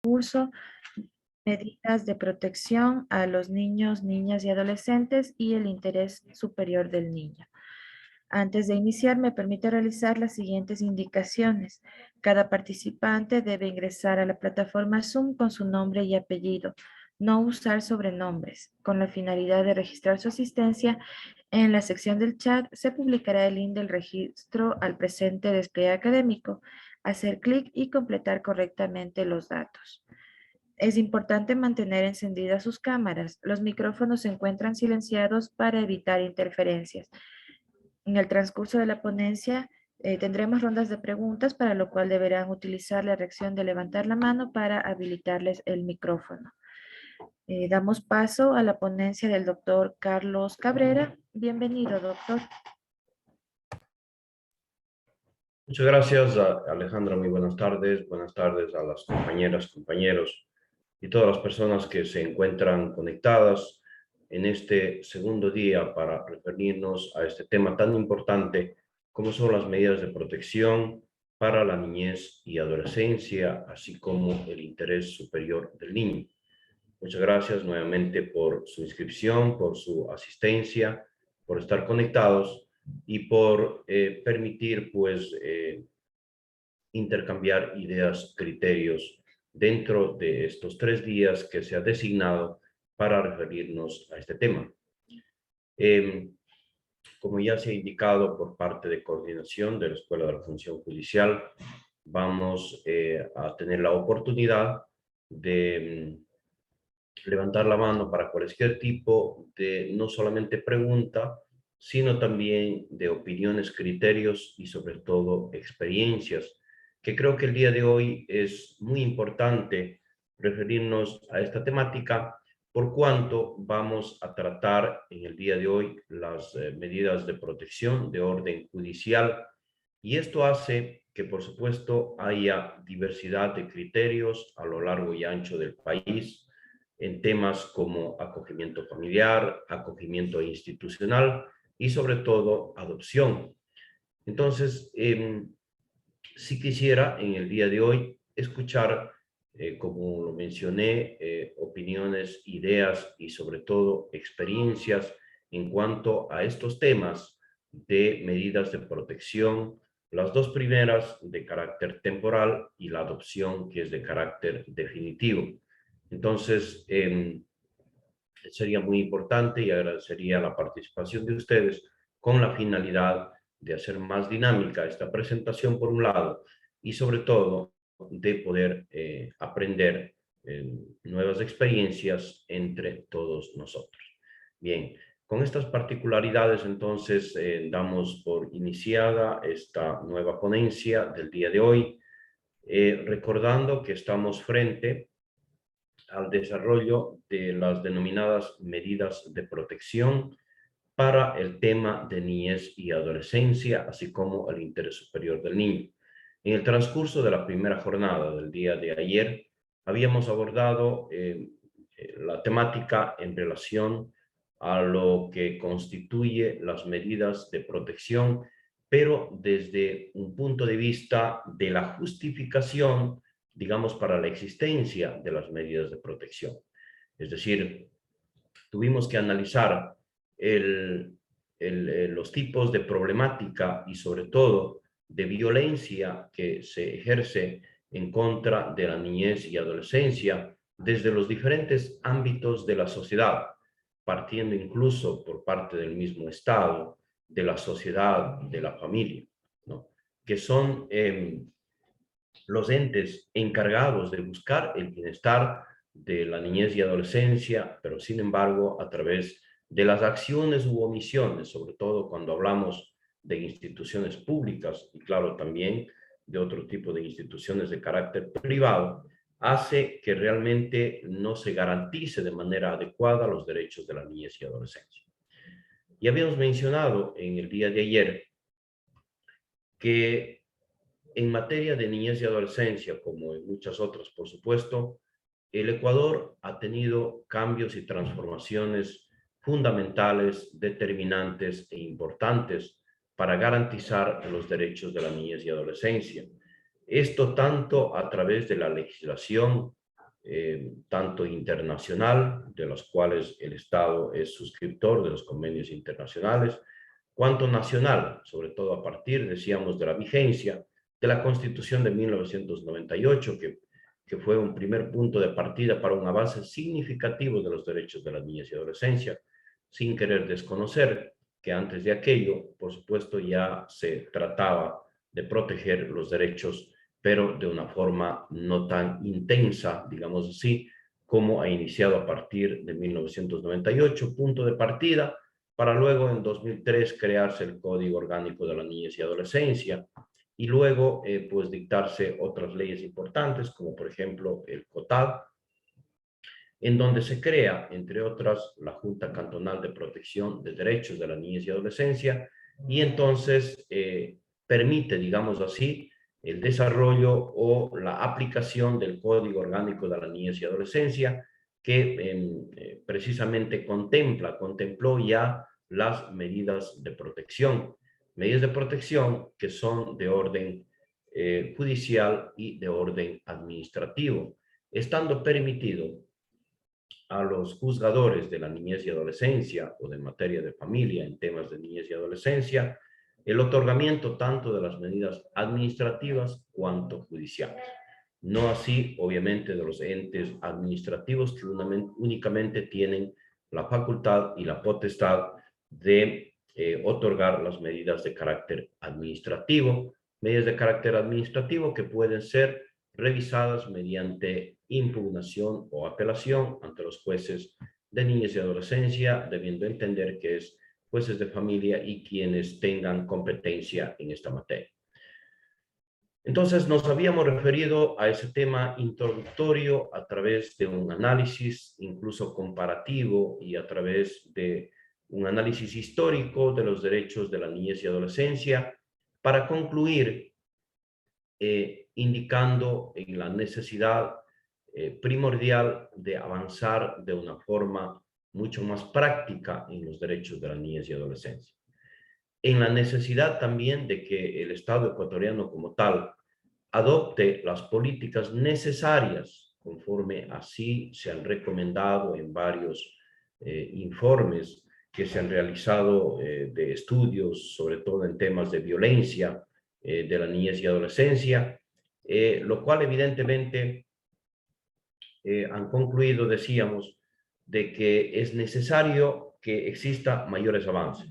curso, medidas de protección a los niños, niñas y adolescentes y el interés superior del niño. Antes de iniciar, me permite realizar las siguientes indicaciones. Cada participante debe ingresar a la plataforma Zoom con su nombre y apellido. No usar sobrenombres. Con la finalidad de registrar su asistencia, en la sección del chat se publicará el link del registro al presente despliegue académico. Hacer clic y completar correctamente los datos. Es importante mantener encendidas sus cámaras. Los micrófonos se encuentran silenciados para evitar interferencias. En el transcurso de la ponencia tendremos rondas de preguntas, para lo cual deberán utilizar la reacción de levantar la mano para habilitarles el micrófono. Damos paso a la ponencia del doctor Carlos Cabrera. Bienvenido, doctor. Muchas gracias, Alejandra. Muy buenas tardes. Buenas tardes a las compañeras, compañeros y todas las personas que se encuentran conectadas en este segundo día para referirnos a este tema tan importante como son las medidas de protección para la niñez y adolescencia, así como el interés superior del niño. Muchas gracias nuevamente por su inscripción, por su asistencia, por estar conectados y por permitir, pues, intercambiar ideas, criterios dentro de estos 3 días que se ha designado para referirnos a este tema. Como ya se ha indicado por parte de coordinación de la Escuela de la Función Judicial, vamos a tener la oportunidad de levantar la mano para cualquier tipo de no solamente pregunta, sino también de opiniones, criterios y sobre todo experiencias, que creo que el día de hoy es muy importante referirnos a esta temática, por cuanto vamos a tratar en el día de hoy las medidas de protección de orden judicial, y esto hace que, por supuesto, haya diversidad de criterios a lo largo y ancho del país, en temas como acogimiento familiar, acogimiento institucional y sobre todo adopción. Entonces, sí quisiera en el día de hoy escuchar, como lo mencioné, opiniones, ideas y sobre todo experiencias en cuanto a estos temas de medidas de protección, las dos primeras de carácter temporal y la adopción que es de carácter definitivo. Entonces, sería muy importante y agradecería la participación de ustedes con la finalidad de hacer más dinámica esta presentación por un lado y sobre todo de poder aprender nuevas experiencias entre todos nosotros. Bien, con estas particularidades entonces damos por iniciada esta nueva ponencia del día de hoy, recordando que estamos frente al desarrollo de las denominadas medidas de protección para el tema de niñez y adolescencia, así como el interés superior del niño. En el transcurso de la primera jornada del día de ayer, habíamos abordado la temática en relación a lo que constituye las medidas de protección, pero desde un punto de vista de la justificación, digamos, para la existencia de las medidas de protección. Es decir, tuvimos que analizar los tipos de problemática y sobre todo de violencia que se ejerce en contra de la niñez y adolescencia desde los diferentes ámbitos de la sociedad, partiendo incluso por parte del mismo Estado, de la sociedad, de la familia, ¿no? Que son los entes encargados de buscar el bienestar de la niñez y adolescencia, pero sin embargo a través de las acciones u omisiones, sobre todo cuando hablamos de instituciones públicas y claro también de otro tipo de instituciones de carácter privado, hace que realmente no se garantice de manera adecuada los derechos de la niñez y adolescencia. Y habíamos mencionado en el día de ayer que en materia de niñez y adolescencia, como en muchas otras, por supuesto, el Ecuador ha tenido cambios y transformaciones fundamentales, determinantes e importantes para garantizar los derechos de la niñez y adolescencia. Esto tanto a través de la legislación tanto internacional, de los cuales el Estado es suscriptor de los convenios internacionales, cuanto nacional, sobre todo a partir, decíamos, de la vigencia de la Constitución de 1998, que fue un primer punto de partida para un avance significativo de los derechos de las niñas y adolescencias, sin querer desconocer que antes de aquello, por supuesto, ya se trataba de proteger los derechos, pero de una forma no tan intensa, digamos así, como ha iniciado a partir de 1998, punto de partida, para luego en 2003 crearse el Código Orgánico de la Niñez y Adolescencia, y luego pues dictarse otras leyes importantes, como por ejemplo el COTAD, en donde se crea, entre otras, la Junta Cantonal de Protección de Derechos de la Niñez y Adolescencia, y entonces permite, digamos así, el desarrollo o la aplicación del Código Orgánico de la Niñez y Adolescencia, que precisamente contempló ya las medidas de protección que son de orden judicial y de orden administrativo, estando permitido a los juzgadores de la niñez y adolescencia o de materia de familia en temas de niñez y adolescencia, el otorgamiento tanto de las medidas administrativas cuanto judiciales. No así, obviamente, de los entes administrativos que únicamente tienen la facultad y la potestad de otorgar las medidas de carácter administrativo, que pueden ser revisadas mediante impugnación o apelación ante los jueces de niñez y adolescencia, debiendo entender que es jueces de familia y quienes tengan competencia en esta materia. Entonces nos habíamos referido a ese tema introductorio a través de un análisis incluso comparativo y a través de un análisis histórico de los derechos de la niñez y adolescencia para concluir indicando en la necesidad primordial de avanzar de una forma mucho más práctica en los derechos de la niñez y adolescencia. En la necesidad también de que el Estado ecuatoriano como tal adopte las políticas necesarias conforme así se han recomendado en varios informes que se han realizado de estudios, sobre todo en temas de violencia de la niñez y adolescencia, lo cual evidentemente han concluido, decíamos, de que es necesario que exista mayores avances,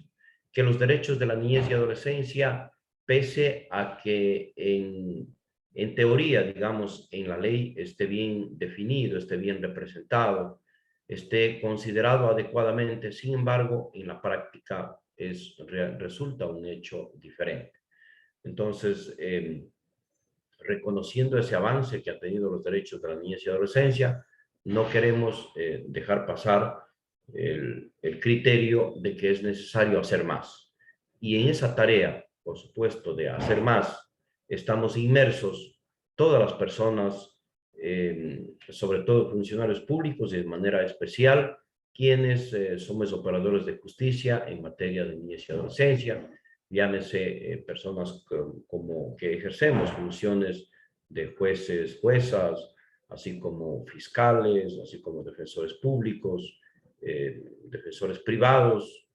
que los derechos de la niñez y adolescencia, pese a que en teoría, digamos, en la ley esté bien definido, esté bien representado, esté considerado adecuadamente, sin embargo, en la práctica resulta un hecho diferente. Entonces, reconociendo ese avance que ha tenido los derechos de la niñez y adolescencia, no queremos dejar pasar el criterio de que es necesario hacer más. Y en esa tarea, por supuesto, de hacer más, estamos inmersos todas las personas, sobre todo funcionarios públicos y de manera especial, quienes somos operadores de justicia en materia de niñez y adolescencia, llámese personas como que ejercemos funciones de jueces, juezas, así como fiscales, así como defensores públicos, defensores privados,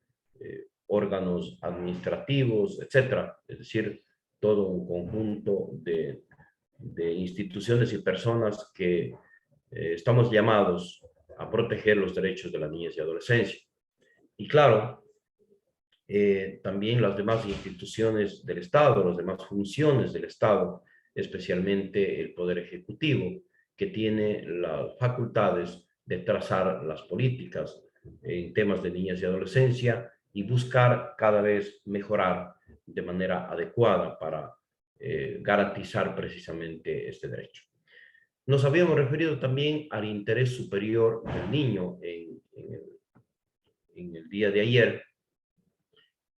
órganos administrativos, etcétera. Es decir, todo un conjunto de instituciones y personas que estamos llamados a proteger los derechos de la niñez y adolescencia. Y claro, también las demás instituciones del Estado, las demás funciones del Estado, especialmente el Poder Ejecutivo, que tiene las facultades de trazar las políticas en temas de niñez y adolescencia y buscar cada vez mejorar de manera adecuada para garantizar precisamente este derecho. Nos habíamos referido también al interés superior del niño en el día de ayer,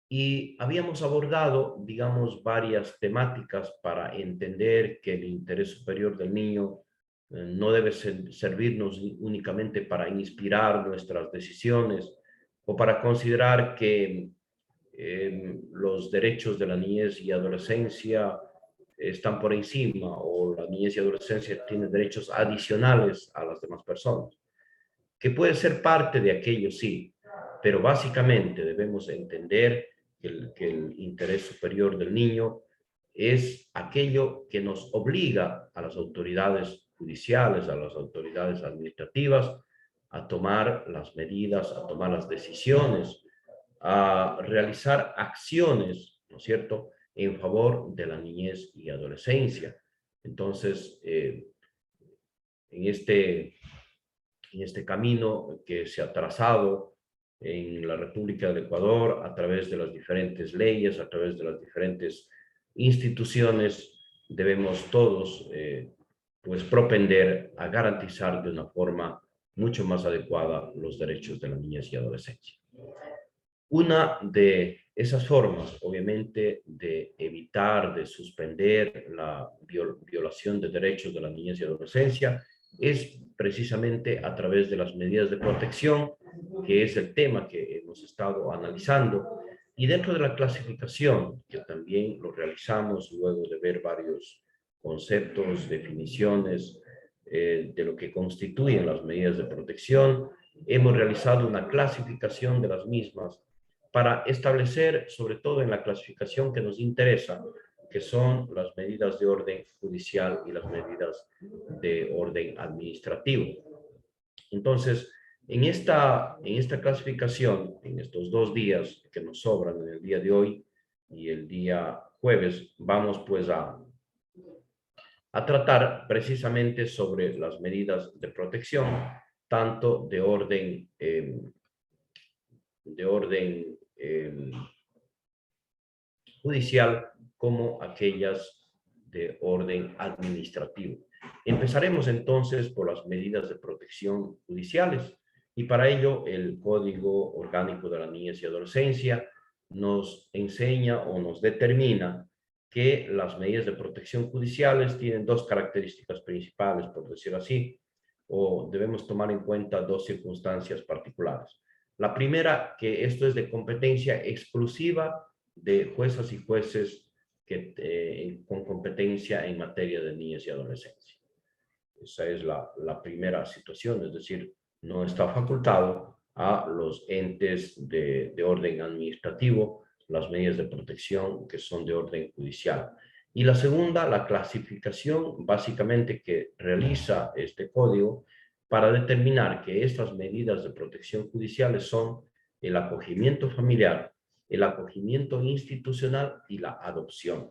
y habíamos abordado, digamos, varias temáticas para entender que el interés superior del niño no debe servirnos únicamente para inspirar nuestras decisiones o para considerar que los derechos de la niñez y adolescencia están por encima o la niñez y adolescencia tiene derechos adicionales a las demás personas, que puede ser parte de aquello, sí, pero básicamente debemos entender que el interés superior del niño es aquello que nos obliga a las autoridades judiciales, a las autoridades administrativas, a tomar las medidas, a tomar las decisiones, a realizar acciones, ¿no es cierto?, en favor de la niñez y adolescencia. Entonces, en este camino que se ha trazado en la República del Ecuador a través de las diferentes leyes, a través de las diferentes instituciones, debemos todos pues propender a garantizar de una forma mucho más adecuada los derechos de la niñez y adolescencia. Una de esas formas, obviamente, de evitar, de suspender la violación de derechos de la niñez y adolescencia es precisamente a través de las medidas de protección, que es el tema que hemos estado analizando, y dentro de la clasificación, que también lo realizamos luego de ver varios conceptos, definiciones de lo que constituyen las medidas de protección, hemos realizado una clasificación de las mismas para establecer, sobre todo en la clasificación que nos interesa, que son las medidas de orden judicial y las medidas de orden administrativo. Entonces, en esta clasificación, en estos 2 días que nos sobran, en el día de hoy y el día jueves, vamos pues a tratar precisamente sobre las medidas de protección, tanto de orden judicial como aquellas de orden administrativo. Empezaremos entonces por las medidas de protección judiciales y para ello el Código Orgánico de la Niñez y Adolescencia nos enseña o nos determina que las medidas de protección judiciales tienen 2 características principales, por decir así, o debemos tomar en cuenta 2 circunstancias particulares. La primera, que esto es de competencia exclusiva de juezas y jueces con competencia en materia de niñez y adolescencia. Esa es la primera situación, es decir, no está facultado a los entes de orden administrativo las medidas de protección que son de orden judicial. Y la segunda, la clasificación básicamente que realiza este código para determinar que estas medidas de protección judiciales son el acogimiento familiar, el acogimiento institucional y la adopción.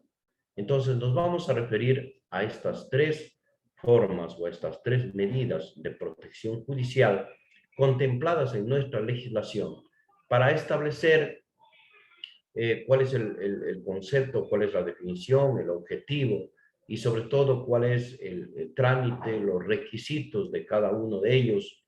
Entonces nos vamos a referir a estas 3 formas o estas 3 medidas de protección judicial contempladas en nuestra legislación para establecer cuál es el concepto, cuál es la definición, el objetivo y sobre todo cuál es el trámite, los requisitos de cada uno de ellos,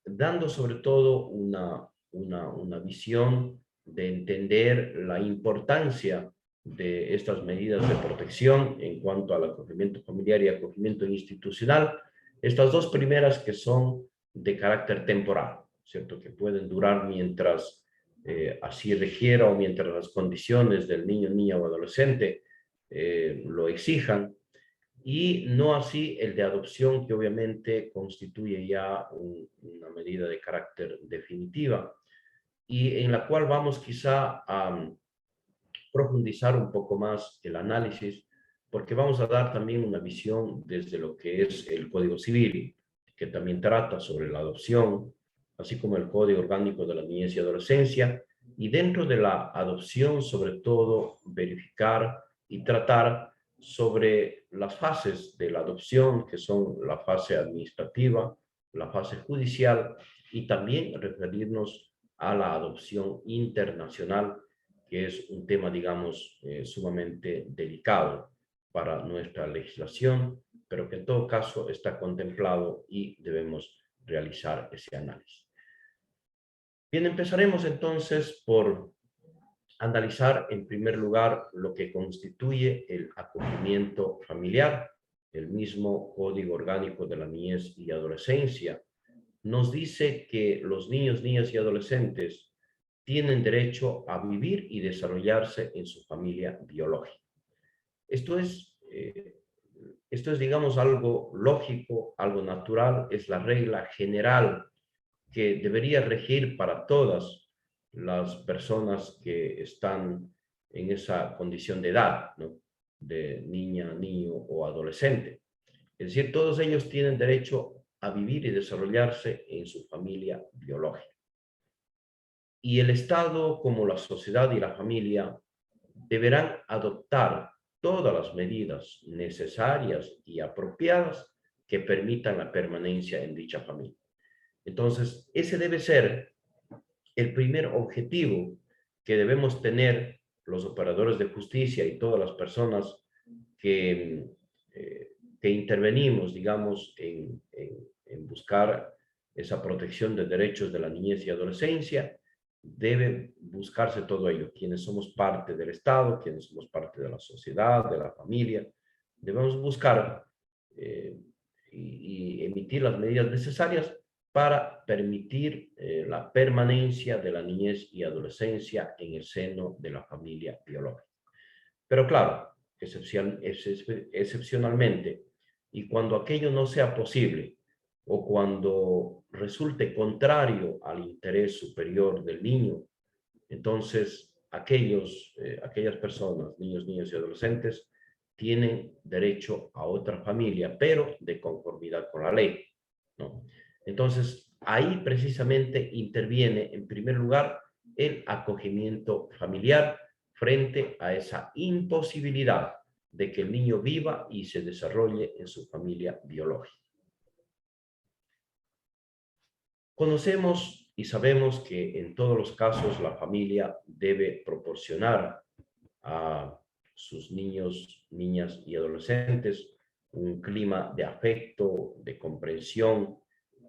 dando sobre todo una visión de entender la importancia de estas medidas de protección en cuanto al acogimiento familiar y acogimiento institucional. Estas 2 primeras que son de carácter temporal, ¿cierto? Que pueden durar mientras así requiera o mientras las condiciones del niño, niña o adolescente lo exijan, y no así el de adopción, que obviamente constituye ya una medida de carácter definitiva y en la cual vamos quizá a profundizar un poco más el análisis, porque vamos a dar también una visión desde lo que es el Código Civil, que también trata sobre la adopción, así como el Código Orgánico de la Niñez y Adolescencia, y dentro de la adopción, sobre todo, verificar y tratar sobre las fases de la adopción, que son la fase administrativa, la fase judicial, y también referirnos a la adopción internacional, que es un tema, digamos, sumamente delicado para nuestra legislación, pero que en todo caso está contemplado y debemos realizar ese análisis. Bien, empezaremos entonces por analizar en primer lugar lo que constituye el acogimiento familiar. El mismo Código Orgánico de la Niñez y Adolescencia nos dice que los niños, niñas y adolescentes tienen derecho a vivir y desarrollarse en su familia biológica. Esto es, digamos, algo lógico, algo natural, es la regla general que debería regir para todas las personas que están en esa condición de edad, ¿no? De niña, niño o adolescente. Es decir, todos ellos tienen derecho a vivir y desarrollarse en su familia biológica. Y el Estado, como la sociedad y la familia, deberán adoptar todas las medidas necesarias y apropiadas que permitan la permanencia en dicha familia. Entonces, ese debe ser el primer objetivo que debemos tener los operadores de justicia y todas las personas que, que intervenimos, digamos, en buscar esa protección de derechos de la niñez y adolescencia. Debe buscarse todo ello, quienes somos parte del Estado, quienes somos parte de la sociedad, de la familia. Debemos buscar y emitir las medidas necesarias para permitir la permanencia de la niñez y adolescencia en el seno de la familia biológica. Pero claro, excepcionalmente, y cuando aquello no sea posible, o cuando resulte contrario al interés superior del niño, entonces aquellas personas, niños, niñas y adolescentes, tienen derecho a otra familia, pero de conformidad con la ley, ¿no? Entonces, ahí precisamente interviene, en primer lugar, el acogimiento familiar frente a esa imposibilidad de que el niño viva y se desarrolle en su familia biológica. Conocemos y sabemos que en todos los casos la familia debe proporcionar a sus niños, niñas y adolescentes un clima de afecto, de comprensión,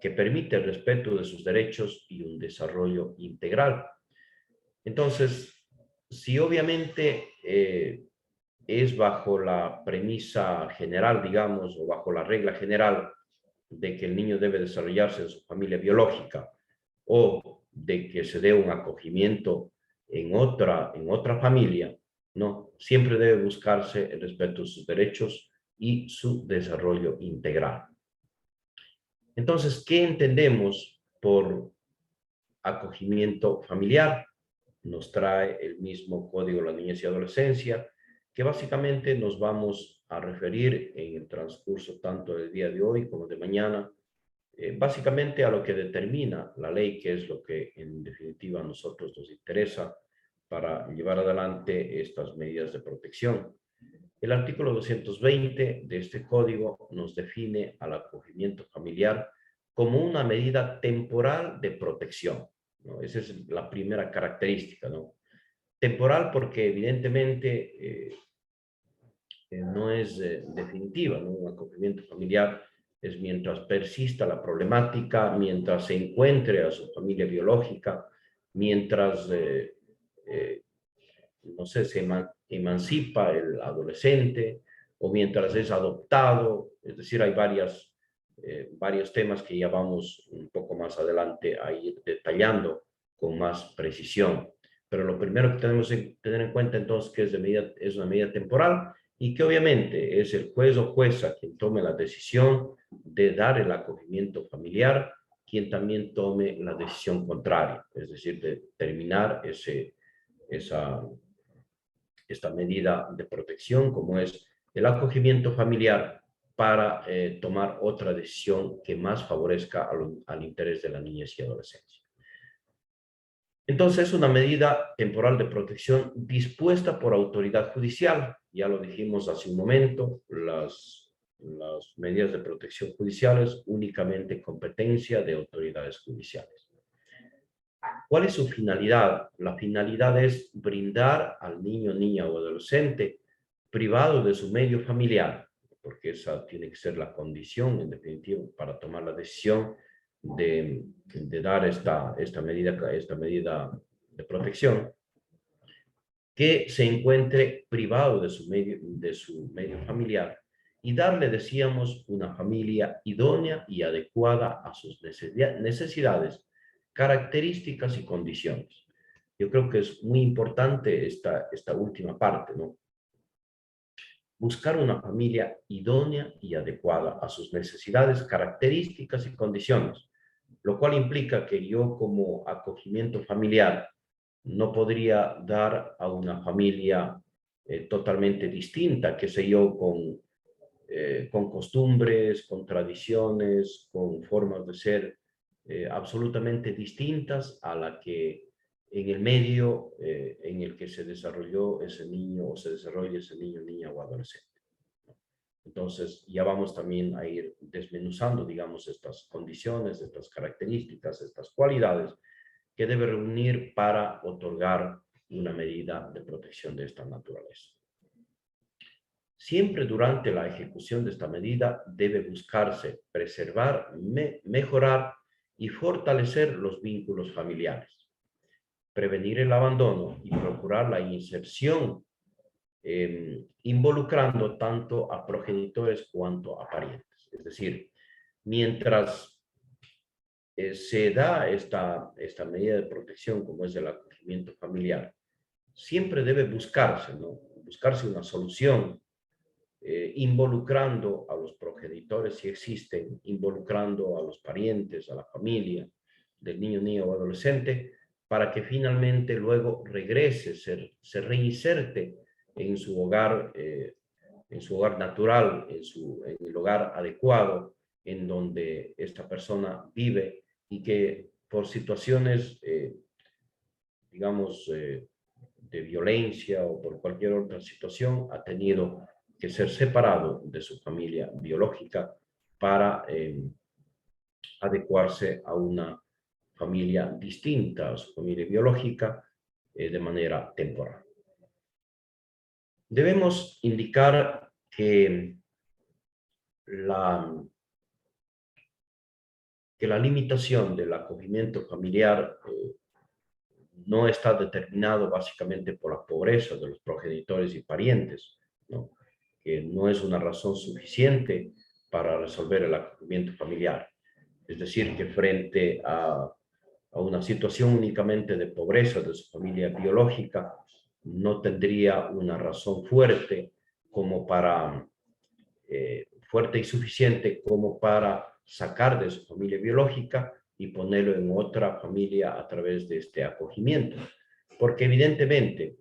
que permite el respeto de sus derechos y un desarrollo integral. Entonces, si obviamente es bajo la premisa general, digamos, o bajo la regla general de que el niño debe desarrollarse en su familia biológica o de que se dé un acogimiento en otra familia, ¿no? Siempre debe buscarse el respeto de sus derechos y su desarrollo integral. Entonces, ¿qué entendemos por acogimiento familiar? Nos trae el mismo Código de la Niñez y Adolescencia, que básicamente nos vamos a referir en el transcurso tanto del día de hoy como de mañana, básicamente a lo que determina la ley, que es lo que en definitiva a nosotros nos interesa para llevar adelante estas medidas de protección. El artículo 220 de este código nos define al acogimiento familiar como una medida temporal de protección, ¿no? Esa es la primera característica, ¿no? Temporal porque evidentemente no es definitiva, ¿no? Un acogimiento familiar es mientras persista la problemática, mientras se encuentre a su familia biológica, mientras, no sé, se emancipa el adolescente o mientras es adoptado. Es decir, hay varios temas que ya vamos un poco más adelante a ir detallando con más precisión. Pero lo primero que tenemos que tener en cuenta entonces que es una medida temporal y que obviamente es el juez o jueza quien tome la decisión de dar el acogimiento familiar, quien también tome la decisión contraria, es decir, de terminar esta medida de protección, como es el acogimiento familiar, para tomar otra decisión que más favorezca al interés de la niñez y adolescencia. Entonces, es una medida temporal de protección dispuesta por autoridad judicial. Ya lo dijimos hace un momento, las medidas de protección judiciales únicamente competencia de autoridades judiciales. ¿Cuál es su finalidad? La finalidad es brindar al niño, niña o adolescente privado de su medio familiar, porque esa tiene que ser la condición, en definitiva, para tomar la decisión de dar esta medida de protección, que se encuentre privado de su medio familiar y darle, decíamos, una familia idónea y adecuada a sus necesidades, características y condiciones. Yo creo que es muy importante esta última parte, ¿no? buscar una familia idónea y adecuada a sus necesidades, características y condiciones, lo cual implica que yo como acogimiento familiar no podría dar a una familia totalmente distinta, qué sé yo, con costumbres, con tradiciones, con formas de ser absolutamente distintas a la que en el medio en el que se desarrolló ese niño o se desarrolla ese niño, niña o adolescente. Entonces, ya vamos también a ir desmenuzando, digamos, estas condiciones, estas características, estas cualidades que debe reunir para otorgar una medida de protección de esta naturaleza. Siempre durante la ejecución de esta medida debe buscarse preservar, mejorar y fortalecer los vínculos familiares, prevenir el abandono y procurar la inserción, involucrando tanto a progenitores cuanto a parientes. Es decir, mientras se da esta medida de protección como es el acogimiento familiar, siempre debe buscarse, ¿no? Buscarse una solución involucrando a los progenitores si existen, involucrando a los parientes, a la familia del niño, niña o adolescente, para que finalmente luego regrese, se reinserte en su hogar natural, en el hogar adecuado, en donde esta persona vive y que por situaciones, digamos, de violencia o por cualquier otra situación ha tenido que ser separado de su familia biológica para adecuarse a una familia distinta a su familia biológica de manera temporal. Debemos indicar que la limitación del acogimiento familiar no está determinado básicamente por la pobreza de los progenitores y parientes, ¿no? Que no es una razón suficiente para resolver el acogimiento familiar. Es decir, que frente a una situación únicamente de pobreza de su familia biológica, no tendría una razón fuerte como para, fuerte y suficiente como para sacar de su familia biológica y ponerlo en otra familia a través de este acogimiento. Porque evidentemente,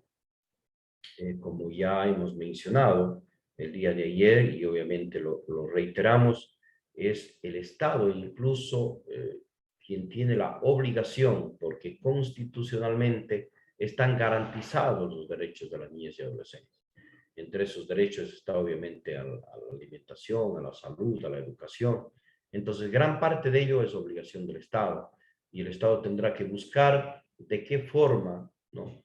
como ya hemos mencionado el día de ayer y obviamente lo reiteramos, es el Estado incluso quien tiene la obligación, porque constitucionalmente están garantizados los derechos de las niñas y adolescentes. Entre esos derechos está obviamente a la alimentación, a la salud, a la educación. Entonces, gran parte de ello es obligación del Estado y el Estado tendrá que buscar de qué forma, ¿no?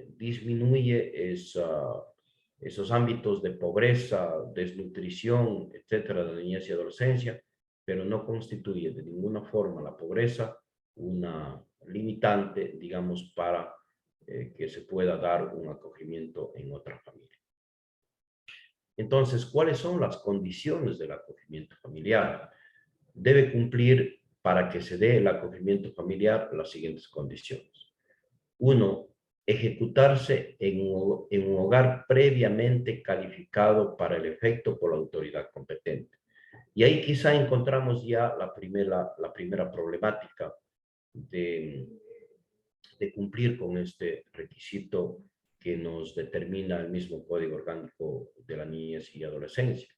Disminuye esos ámbitos de pobreza, desnutrición, etcétera, de la niñez y adolescencia, pero no constituye de ninguna forma la pobreza una limitante, digamos, para que se pueda dar un acogimiento en otra familia. Entonces, ¿cuáles son las condiciones del acogimiento familiar? Debe cumplir para que se dé el acogimiento familiar las siguientes condiciones. 1. Ejecutarse en un hogar previamente calificado para el efecto por la autoridad competente. Y ahí quizá encontramos ya la primera problemática de cumplir con este requisito que nos determina el mismo Código Orgánico de la Niñez y Adolescencia.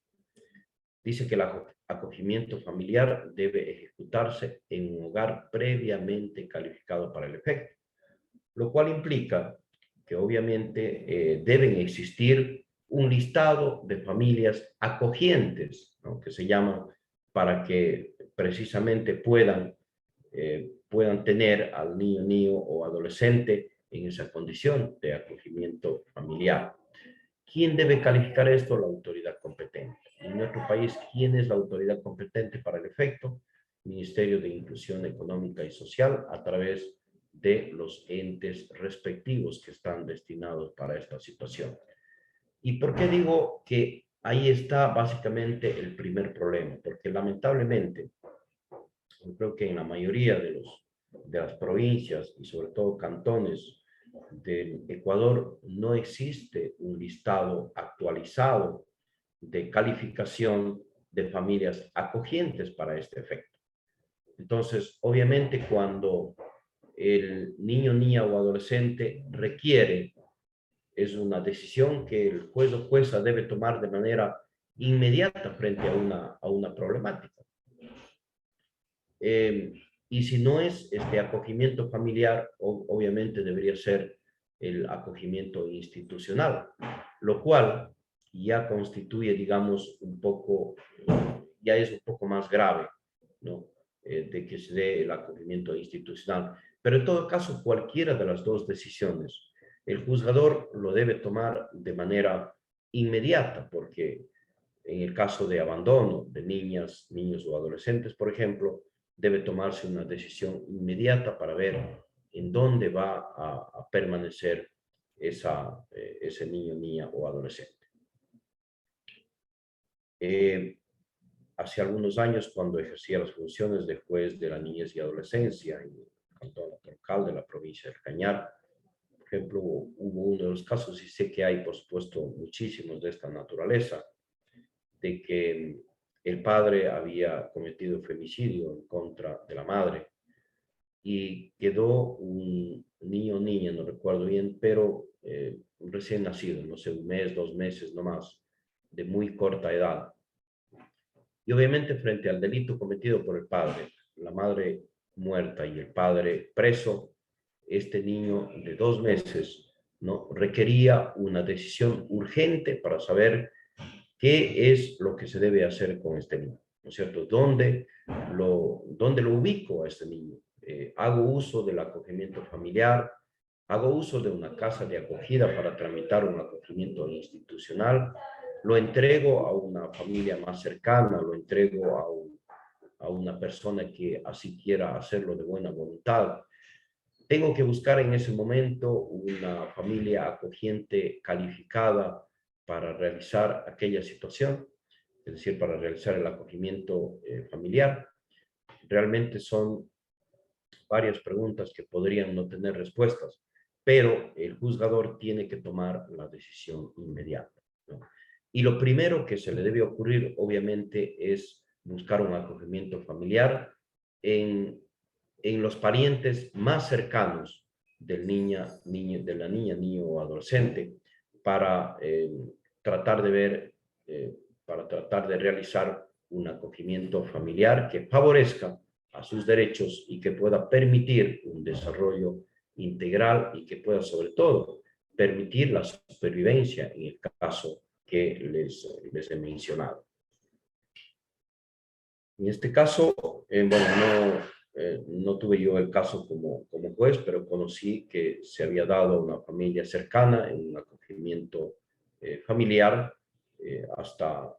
Dice que el acogimiento familiar debe ejecutarse en un hogar previamente calificado para el efecto, lo cual implica que obviamente deben existir un listado de familias acogientes, ¿no? Que se llaman para que precisamente puedan tener al niño o adolescente en esa condición de acogimiento familiar. ¿Quién debe calificar esto? La autoridad competente. En nuestro país, ¿quién es la autoridad competente para el efecto? Ministerio de Inclusión Económica y Social, a través de los entes respectivos que están destinados para esta situación. ¿Y por qué digo que ahí está básicamente el primer problema? Porque lamentablemente, yo creo que en la mayoría de las provincias y sobre todo cantones del Ecuador no existe un listado actualizado de calificación de familias acogientes para este efecto. Entonces, obviamente, cuando el niño, niña o adolescente requiere, es una decisión que el juez o jueza debe tomar de manera inmediata frente a una problemática. Y si no es este acogimiento familiar, obviamente debería ser el acogimiento institucional, lo cual ya constituye, digamos, un poco, ya es un poco más grave, ¿no? De que se dé el acogimiento institucional. Pero en todo caso, cualquiera de las dos decisiones, el juzgador lo debe tomar de manera inmediata, porque en el caso de abandono de niñas, niños o adolescentes, por ejemplo, debe tomarse una decisión inmediata para ver en dónde va a permanecer ese niño, niña o adolescente. Hace algunos años, cuando ejercía las funciones de juez de la niñez y adolescencia en el cantón Troncal de la provincia del Cañar, por ejemplo, hubo uno de los casos, y sé que hay, por supuesto, muchísimos de esta naturaleza, de que el padre había cometido femicidio en contra de la madre y quedó un niño o niña, no recuerdo bien, pero recién nacido, no sé, un mes, 2 meses, no más, de muy corta edad. Y obviamente frente al delito cometido por el padre, la madre muerta y el padre preso, este niño de 2 meses, ¿no?, requería una decisión urgente para saber qué es lo que se debe hacer con este niño, ¿no es cierto? ¿Dónde lo ubico a este niño? ¿Hago uso del acogimiento familiar? ¿Hago uso de una casa de acogida para tramitar un acogimiento institucional? ¿Lo entrego a una familia más cercana? ¿Lo entrego a una persona que así quiera hacerlo de buena voluntad? Tengo que buscar en ese momento una familia acogiente calificada para realizar aquella situación, es decir, para realizar el acogimiento familiar. Realmente son varias preguntas que podrían no tener respuestas, pero el juzgador tiene que tomar la decisión inmediata, ¿no? Y lo primero que se le debe ocurrir, obviamente, es buscar un acogimiento familiar en los parientes más cercanos de la niña, niño o adolescente, para tratar de ver, para tratar de realizar un acogimiento familiar que favorezca a sus derechos y que pueda permitir un desarrollo integral y que pueda, sobre todo, permitir la supervivencia en el caso que les he mencionado. En este caso, bueno, no tuve yo el caso como juez, pero conocí que se había dado a una familia cercana en un acogimiento familiar hasta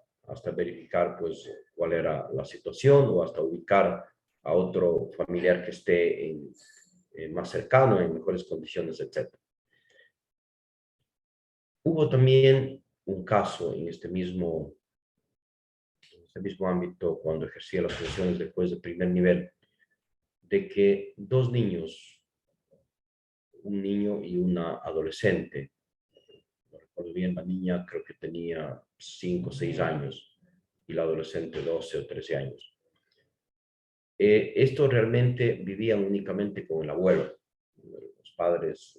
verificar pues cuál era la situación o hasta ubicar a otro familiar que esté más cercano, en mejores condiciones, etc. Hubo también un caso en este mismo ámbito cuando ejercía las funciones de juez de primer nivel, de que dos niños, un niño y una adolescente, no recuerdo bien, la niña creo que tenía 5 o 6 años y la adolescente 12 o 13 años. Estos realmente vivían únicamente con el abuelo. Los padres,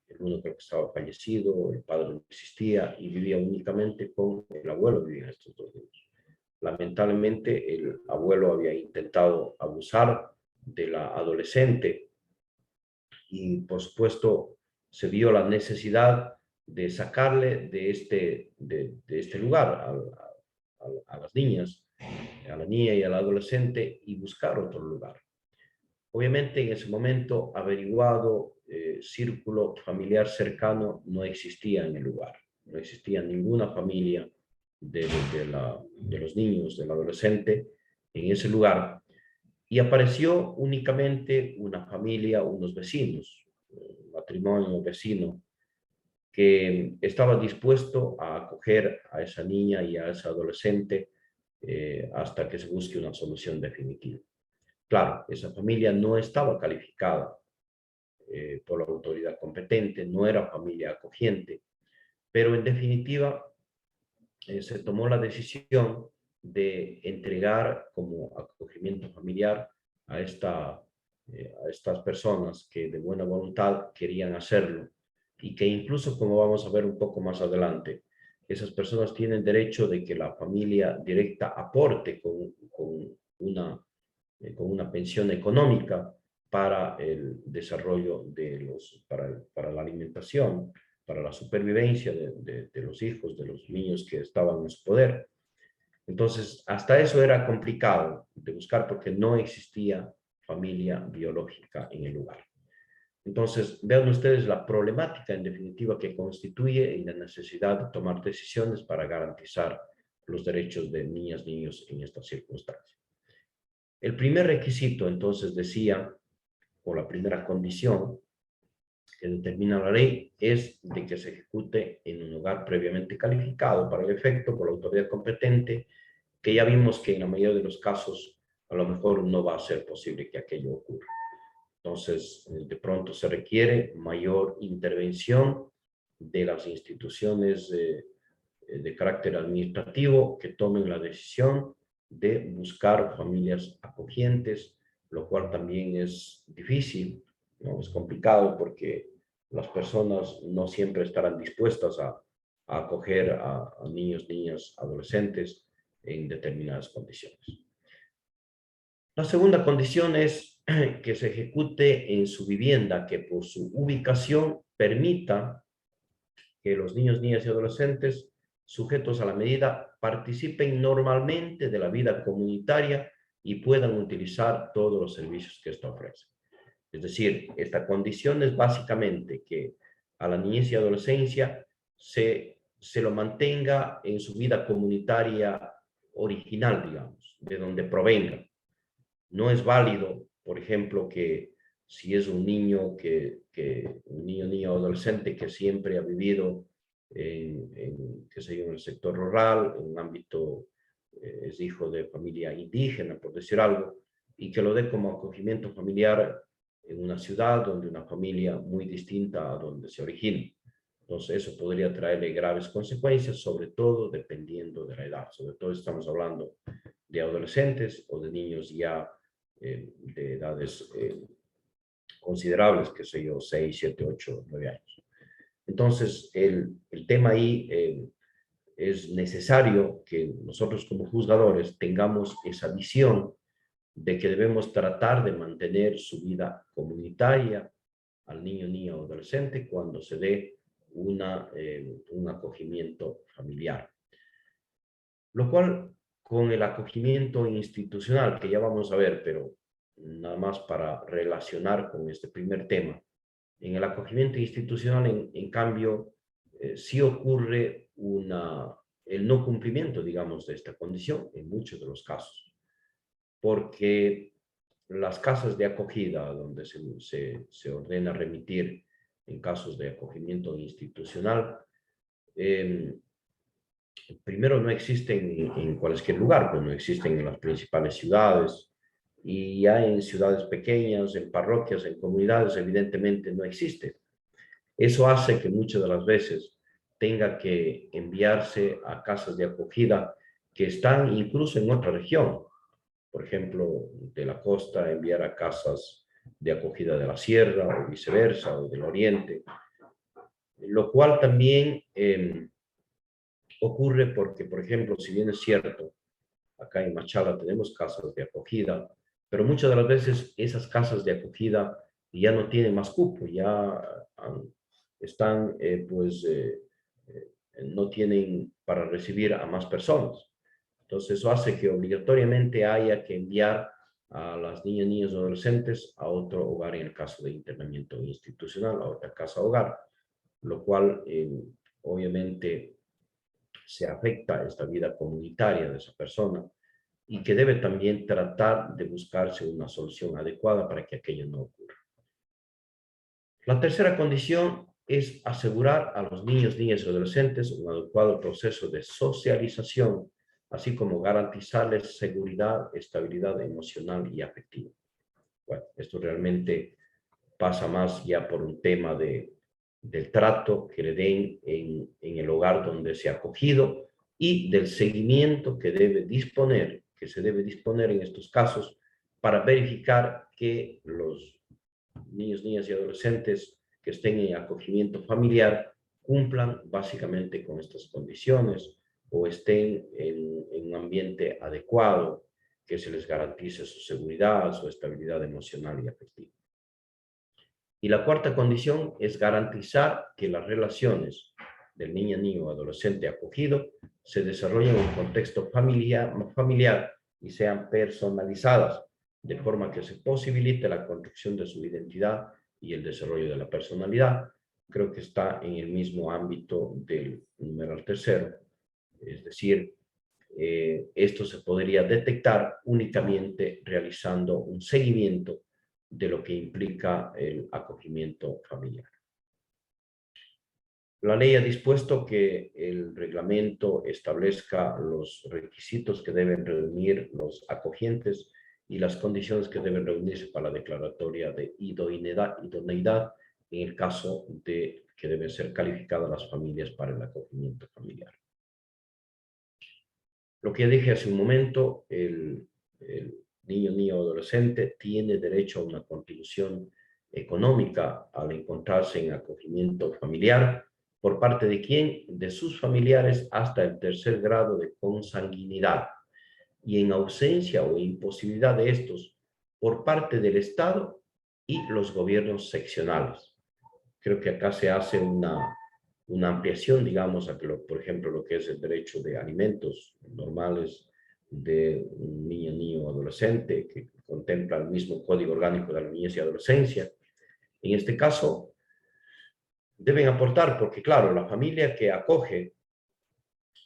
el uno creo que estaba fallecido, el padre no existía y vivía únicamente con el abuelo, vivían estos dos niños. Lamentablemente el abuelo había intentado abusar de la adolescente y por supuesto se vio la necesidad de sacarle de este lugar a las niñas, a la niña y al adolescente, y buscar otro lugar. Obviamente en ese momento averiguado, círculo familiar cercano no existía en el lugar, no existía ninguna familia de los niños, del adolescente en ese lugar, y apareció únicamente una familia, unos vecinos, un matrimonio vecino, que estaba dispuesto a acoger a esa niña y a ese adolescente hasta que se busque una solución definitiva. Claro, esa familia no estaba calificada por la autoridad competente, no era familia acogiente, pero en definitiva se tomó la decisión de entregar como acogimiento familiar a, a estas personas que de buena voluntad querían hacerlo y que incluso, como vamos a ver un poco más adelante, esas personas tienen derecho de que la familia directa aporte con una pensión económica para el desarrollo para la alimentación, para la supervivencia de los hijos, de los niños que estaban en su poder. Entonces, hasta eso era complicado de buscar porque no existía familia biológica en el lugar. Entonces, vean ustedes la problemática en definitiva que constituye y la necesidad de tomar decisiones para garantizar los derechos de niñas, niños en estas circunstancias. El primer requisito, entonces, decía, o la primera condición que determina la ley, es de que se ejecute en un lugar previamente calificado para el efecto por la autoridad competente, que ya vimos que en la mayoría de los casos a lo mejor no va a ser posible que aquello ocurra. Entonces, de pronto se requiere mayor intervención de las instituciones de carácter administrativo que tomen la decisión de buscar familias acogientes, lo cual también es difícil, ¿no? Es complicado porque las personas no siempre estarán dispuestas a acoger a niños, niñas, adolescentes en determinadas condiciones. La segunda condición es que se ejecute en su vivienda, que por su ubicación permita que los niños, niñas y adolescentes sujetos a la medida participen normalmente de la vida comunitaria y puedan utilizar todos los servicios que esta ofrece. Es decir, esta condición es básicamente que a la niñez y adolescencia se lo mantenga en su vida comunitaria original, digamos, de donde provenga. No es válido, por ejemplo, que si es un niño, un niño o adolescente que siempre ha vivido qué sé yo, en el sector rural, en un ámbito, es hijo de familia indígena, por decir algo, y que lo dé como acogimiento familiar en una ciudad donde una familia muy distinta a donde se origina. Entonces, eso podría traerle graves consecuencias, sobre todo dependiendo de la edad. Sobre todo estamos hablando de adolescentes o de niños ya de edades considerables, que sé yo, 6, 7, 8, 9 años. Entonces, el tema ahí es necesario que nosotros como juzgadores tengamos esa visión de que debemos tratar de mantener su vida comunitaria al niño, niña o adolescente cuando se dé un acogimiento familiar. Lo cual, con el acogimiento institucional, que ya vamos a ver, pero nada más para relacionar con este primer tema, en el acogimiento institucional, en cambio, sí ocurre el no cumplimiento, digamos, de esta condición en muchos de los casos, porque las casas de acogida, donde se ordena remitir en casos de acogimiento institucional, primero no existen en cualquier lugar, pues no existen en las principales ciudades, y ya en ciudades pequeñas, en parroquias, en comunidades, evidentemente no existe. Eso hace que muchas de las veces tenga que enviarse a casas de acogida que están incluso en otra región. Por ejemplo, de la costa enviar a casas de acogida de la sierra o viceversa, o del oriente. Lo cual también ocurre porque, por ejemplo, si bien es cierto, acá en Machala tenemos casas de acogida, pero muchas de las veces esas casas de acogida ya no tienen más cupo, ya están, no tienen para recibir a más personas. Entonces eso hace que obligatoriamente haya que enviar a las niñas, niños o adolescentes a otro hogar en el caso de internamiento institucional, a otra casa hogar, lo cual obviamente se afecta esta vida comunitaria de esa persona y que debe también tratar de buscarse una solución adecuada para que aquello no ocurra. La tercera condición es asegurar a los niños, niñas y adolescentes un adecuado proceso de socialización, así como garantizarles seguridad, estabilidad emocional y afectiva. Bueno, esto realmente pasa más ya por un tema del trato que le den en el hogar donde se ha acogido, y del seguimiento que se debe disponer en estos casos para verificar que los niños, niñas y adolescentes que estén en acogimiento familiar cumplan básicamente con estas condiciones o estén en un ambiente adecuado, que se les garantice su seguridad, su estabilidad emocional y afectiva. Y la cuarta condición es garantizar que las relaciones del niño o adolescente acogido se desarrollen en un contexto familiar y sean personalizadas, de forma que se posibilite la construcción de su identidad y el desarrollo de la personalidad. Creo que está en el mismo ámbito del numeral tercero, es decir, esto se podría detectar únicamente realizando un seguimiento de lo que implica el acogimiento familiar. La ley ha dispuesto que el reglamento establezca los requisitos que deben reunir los acogientes y las condiciones que deben reunirse para la declaratoria de idoneidad en el caso de que deben ser calificadas las familias para el acogimiento familiar. Lo que dije hace un momento, el niño o adolescente tiene derecho a una contribución económica al encontrarse en acogimiento familiar. ¿Por parte de quién? De sus familiares hasta el tercer grado de consanguinidad. Y en ausencia o imposibilidad de estos, por parte del Estado y los gobiernos seccionales. Creo que acá se hace una ampliación, digamos, a que, por ejemplo, lo que es el derecho de alimentos normales de un niño o adolescente, que contempla el mismo Código Orgánico de la Niñez y Adolescencia. En este caso, deben aportar, porque claro, la familia que acoge,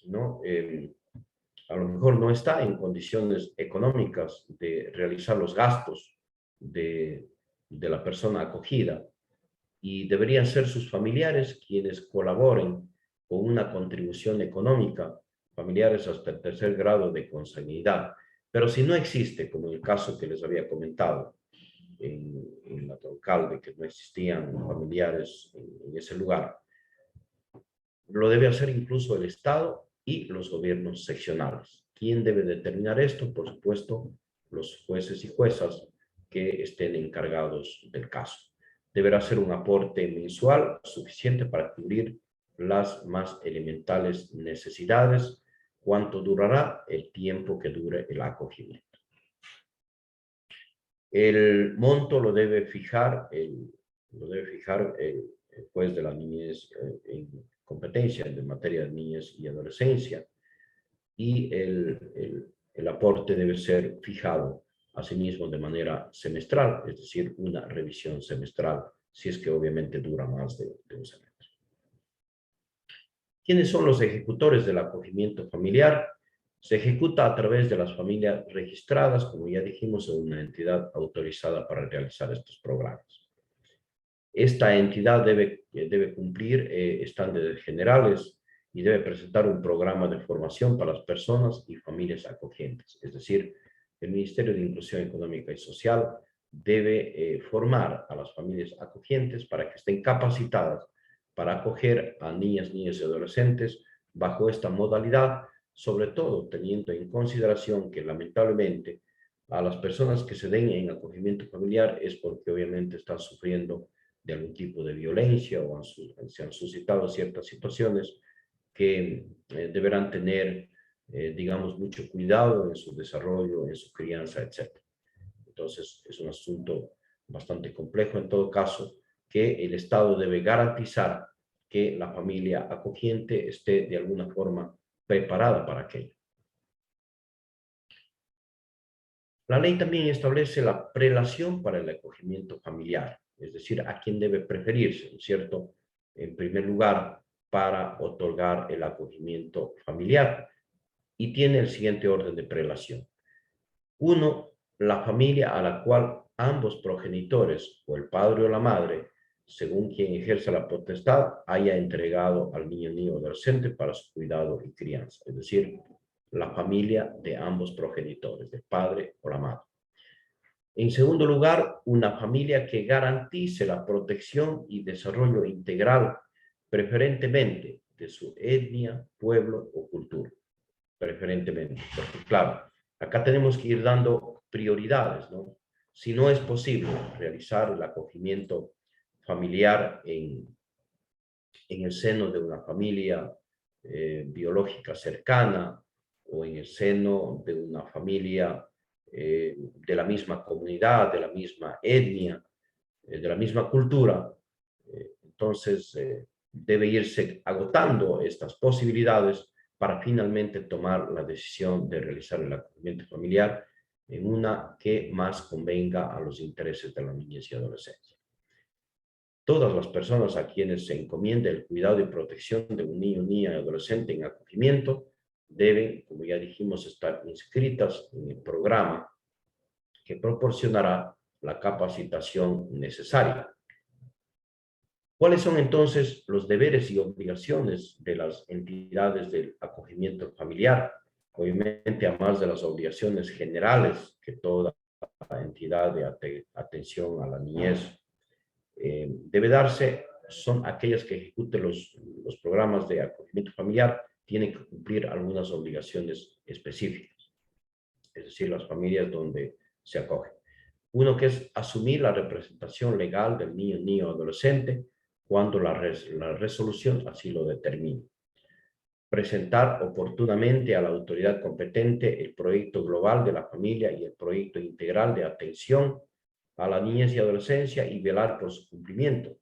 ¿no? A lo mejor no está en condiciones económicas de realizar los gastos de la persona acogida, y deberían ser sus familiares quienes colaboren con una contribución económica, familiares hasta el tercer grado de consanguinidad. Pero si no existe, como en el caso que les había comentado en la Troncal, de que no existían familiares en ese lugar, lo debe hacer incluso el Estado y los gobiernos seccionales. ¿Quién debe determinar esto? Por supuesto, los jueces y juezas que estén encargados del caso. Deberá ser un aporte mensual suficiente para cubrir las más elementales necesidades. ¿Cuánto durará? El tiempo que dure el acogimiento. El monto lo debe fijar el juez de la niñez en competencia de materia de niñez y adolescencia, y el aporte debe ser fijado asimismo de manera semestral, es decir, una revisión semestral, si es que obviamente dura más de un semestre. ¿Quiénes son los ejecutores del acogimiento familiar? Se ejecuta a través de las familias registradas, como ya dijimos, en una entidad autorizada para realizar estos programas. Esta entidad debe cumplir estándares generales y debe presentar un programa de formación para las personas y familias acogientes. Es decir, el Ministerio de Inclusión Económica y Social debe formar a las familias acogientes para que estén capacitadas para acoger a niñas, niños y adolescentes bajo esta modalidad, sobre todo teniendo en consideración que lamentablemente a las personas que se den en acogimiento familiar es porque obviamente están sufriendo de algún tipo de violencia o se han suscitado ciertas situaciones que deberán tener, digamos, mucho cuidado en su desarrollo, en su crianza, etc. Entonces, es un asunto bastante complejo en todo caso, que el Estado debe garantizar que la familia acogiente esté de alguna forma preparada para aquello. La ley también establece la prelación para el acogimiento familiar, es decir, a quién debe preferirse, ¿no es cierto? En primer lugar, para otorgar el acogimiento familiar. Y tiene el siguiente orden de prelación. 1. La familia a la cual ambos progenitores, o el padre o la madre, según quien ejerza la potestad, haya entregado al niño o adolescente para su cuidado y crianza. Es decir, la familia de ambos progenitores, del padre o la madre. En segundo lugar, una familia que garantice la protección y desarrollo integral, preferentemente de su etnia, pueblo o cultura. preferentemente, porque claro, acá tenemos que ir dando prioridades, ¿no? Si no es posible realizar el acogimiento familiar en el seno de una familia biológica cercana o en el seno de una familia de la misma comunidad, de la misma etnia, de la misma cultura, entonces debe irse agotando estas posibilidades para finalmente tomar la decisión de realizar el acogimiento familiar en una que más convenga a los intereses de la niñez y adolescencia. Todas las personas a quienes se encomiende el cuidado y protección de un niño, niña y adolescente en acogimiento deben, como ya dijimos, estar inscritas en el programa que proporcionará la capacitación necesaria. ¿Cuáles son entonces los deberes y obligaciones de las entidades del acogimiento familiar? Obviamente, además de las obligaciones generales que toda entidad de atención a la niñez debe darse, son aquellas que ejecuten los programas de acogimiento familiar, tienen que cumplir algunas obligaciones específicas, es decir, las familias donde se acoge. Uno que es asumir la representación legal del niño, niño o adolescente cuando la resolución así lo determine. Presentar oportunamente a la autoridad competente el proyecto global de la familia y el proyecto integral de atención a la niñez y adolescencia y velar por su cumplimiento.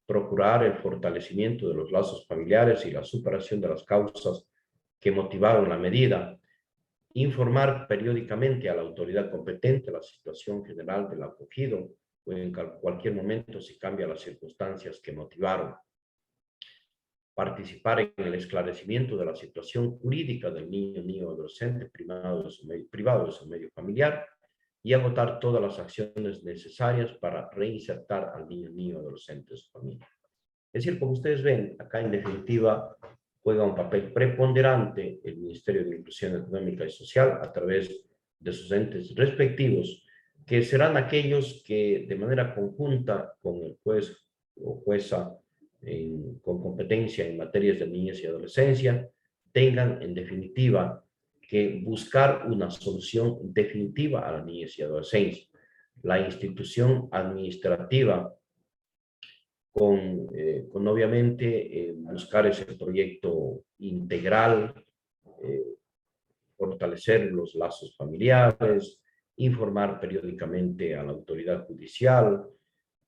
Procurar el fortalecimiento de los lazos familiares y la superación de las causas que motivaron la medida. Informar periódicamente a la autoridad competente la situación general del acogido o en cualquier momento si cambia las circunstancias que motivaron. Participar en el esclarecimiento de la situación jurídica del niño, niño o adolescente privado de su medio familiar y agotar todas las acciones necesarias para reinsertar al niño, niño o adolescente en su familia. Es decir, como ustedes ven, acá en definitiva juega un papel preponderante el Ministerio de Inclusión Económica y Social a través de sus entes respectivos, que serán aquellos que de manera conjunta con el juez o jueza con competencia en materias de niñez y adolescencia, tengan en definitiva que buscar una solución definitiva a la niñez y adolescencia. La institución administrativa con obviamente buscar ese proyecto integral, fortalecer los lazos familiares, informar periódicamente a la autoridad judicial,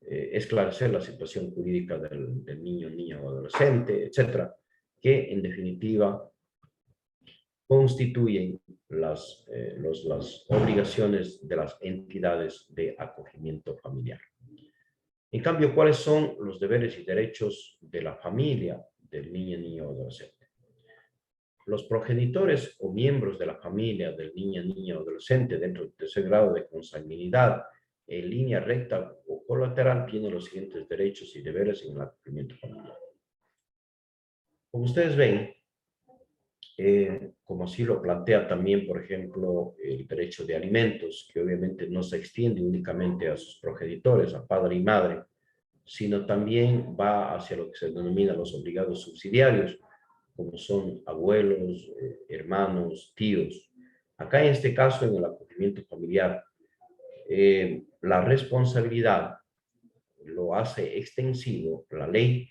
esclarecer la situación jurídica del niño, niña o adolescente, etcétera, que en definitiva constituyen las obligaciones de las entidades de acogimiento familiar. En cambio, ¿cuáles son los deberes y derechos de la familia del niño, niña o adolescente? Los progenitores o miembros de la familia del niño, niña o adolescente dentro del tercer grado de consanguinidad en línea recta o colateral tienen los siguientes derechos y deberes en el acogimiento familiar. Como ustedes ven, como así lo plantea también, por ejemplo, el derecho de alimentos, que obviamente no se extiende únicamente a sus progenitores, a padre y madre, sino también va hacia lo que se denomina los obligados subsidiarios, como son abuelos, hermanos, tíos. Acá en este caso, en el acogimiento familiar, la responsabilidad lo hace extensivo la ley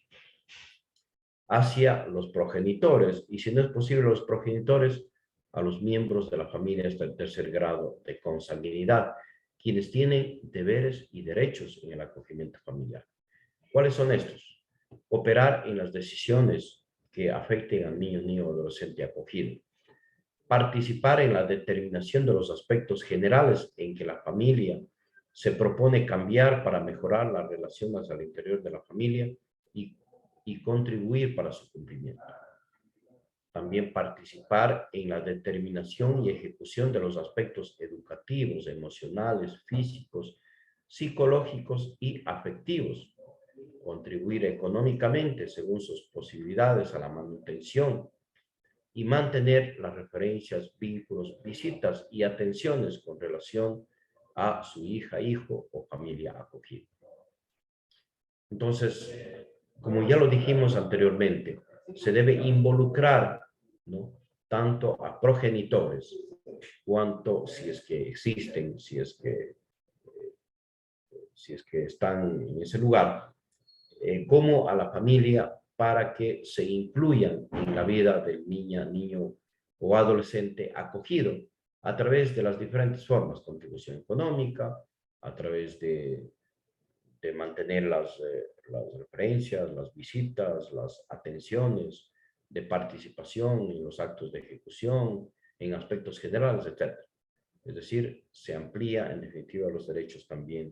hacia los progenitores, y si no es posible los progenitores, a los miembros de la familia hasta el tercer grado de consanguinidad, quienes tienen deberes y derechos en el acogimiento familiar. ¿Cuáles son estos? Operar en las decisiones que afecten al niño, niño o adolescente acogido. Participar en la determinación de los aspectos generales en que la familia se propone cambiar para mejorar las relaciones al interior de la familia y contribuir para su cumplimiento. También participar en la determinación y ejecución de los aspectos educativos, emocionales, físicos, psicológicos y afectivos. Contribuir económicamente según sus posibilidades a la manutención y mantener las referencias, vínculos, visitas y atenciones con relación a su hija, hijo o familia acogida. Entonces, como ya lo dijimos anteriormente, se debe involucrar, ¿no?, tanto a progenitores, cuanto si es que existen, si es que están en ese lugar, como a la familia para que se incluyan en la vida del niño o adolescente acogido a través de las diferentes formas, contribución económica, a través de mantener las referencias, las visitas, las atenciones, de participación en los actos de ejecución, en aspectos generales, etc. Es decir, se amplía en definitiva los derechos también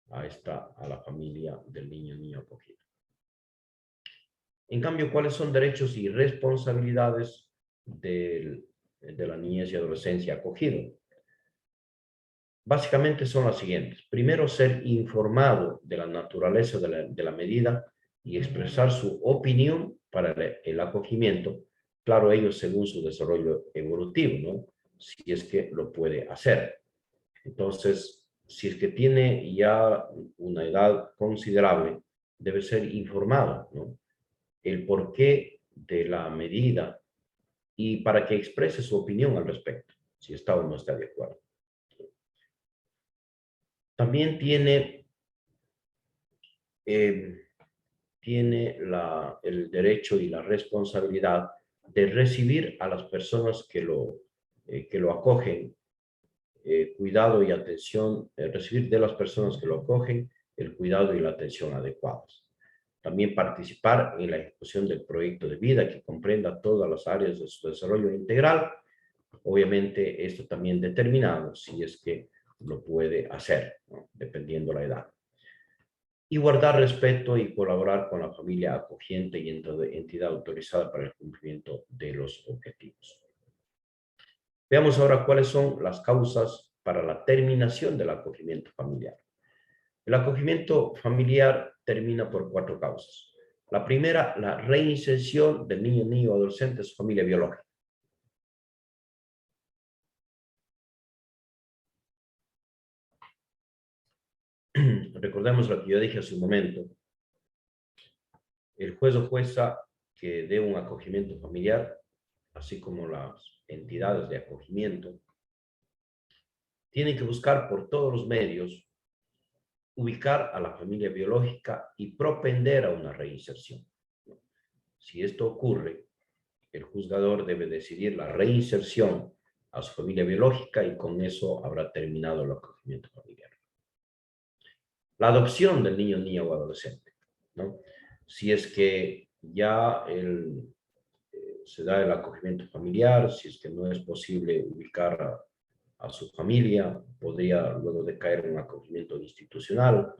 a la familia del niño acogido. En cambio, ¿cuáles son derechos y responsabilidades de la niñez y adolescencia acogida? Básicamente son las siguientes. Primero, ser informado de la naturaleza de la medida y expresar su opinión para el acogimiento. Claro, ello según su desarrollo evolutivo, ¿no? Si es que lo puede hacer. Entonces, si es que tiene ya una edad considerable, debe ser informado, ¿no? El porqué de la medida y para que exprese su opinión al respecto, si está o no está de acuerdo. También tiene el derecho y la responsabilidad de recibir a las personas que lo acogen, cuidado y atención, recibir de las personas que lo acogen el cuidado y la atención adecuados. También participar en la ejecución del proyecto de vida que comprenda todas las áreas de su desarrollo integral. Obviamente, esto también determinado si es que lo puede hacer, ¿no? Dependiendo la edad. Y guardar respeto y colaborar con la familia acogiente y entidad autorizada para el cumplimiento de los objetivos. Veamos ahora cuáles son las causas para la terminación del acogimiento familiar. El acogimiento familiar termina por 4 causas. La primera, la reinserción del niño o adolescente en su familia biológica. Recordemos lo que yo dije hace un momento. El juez o jueza que dé un acogimiento familiar, así como las entidades de acogimiento, tienen que buscar por todos los medios ubicar a la familia biológica y propender a una reinserción. Si esto ocurre, el juzgador debe decidir la reinserción a su familia biológica y con eso habrá terminado el acogimiento familiar. La adopción del niño o adolescente, ¿no? Si es que ya se da el acogimiento familiar, si es que no es posible ubicar a su familia, podría luego decaer en un acogimiento institucional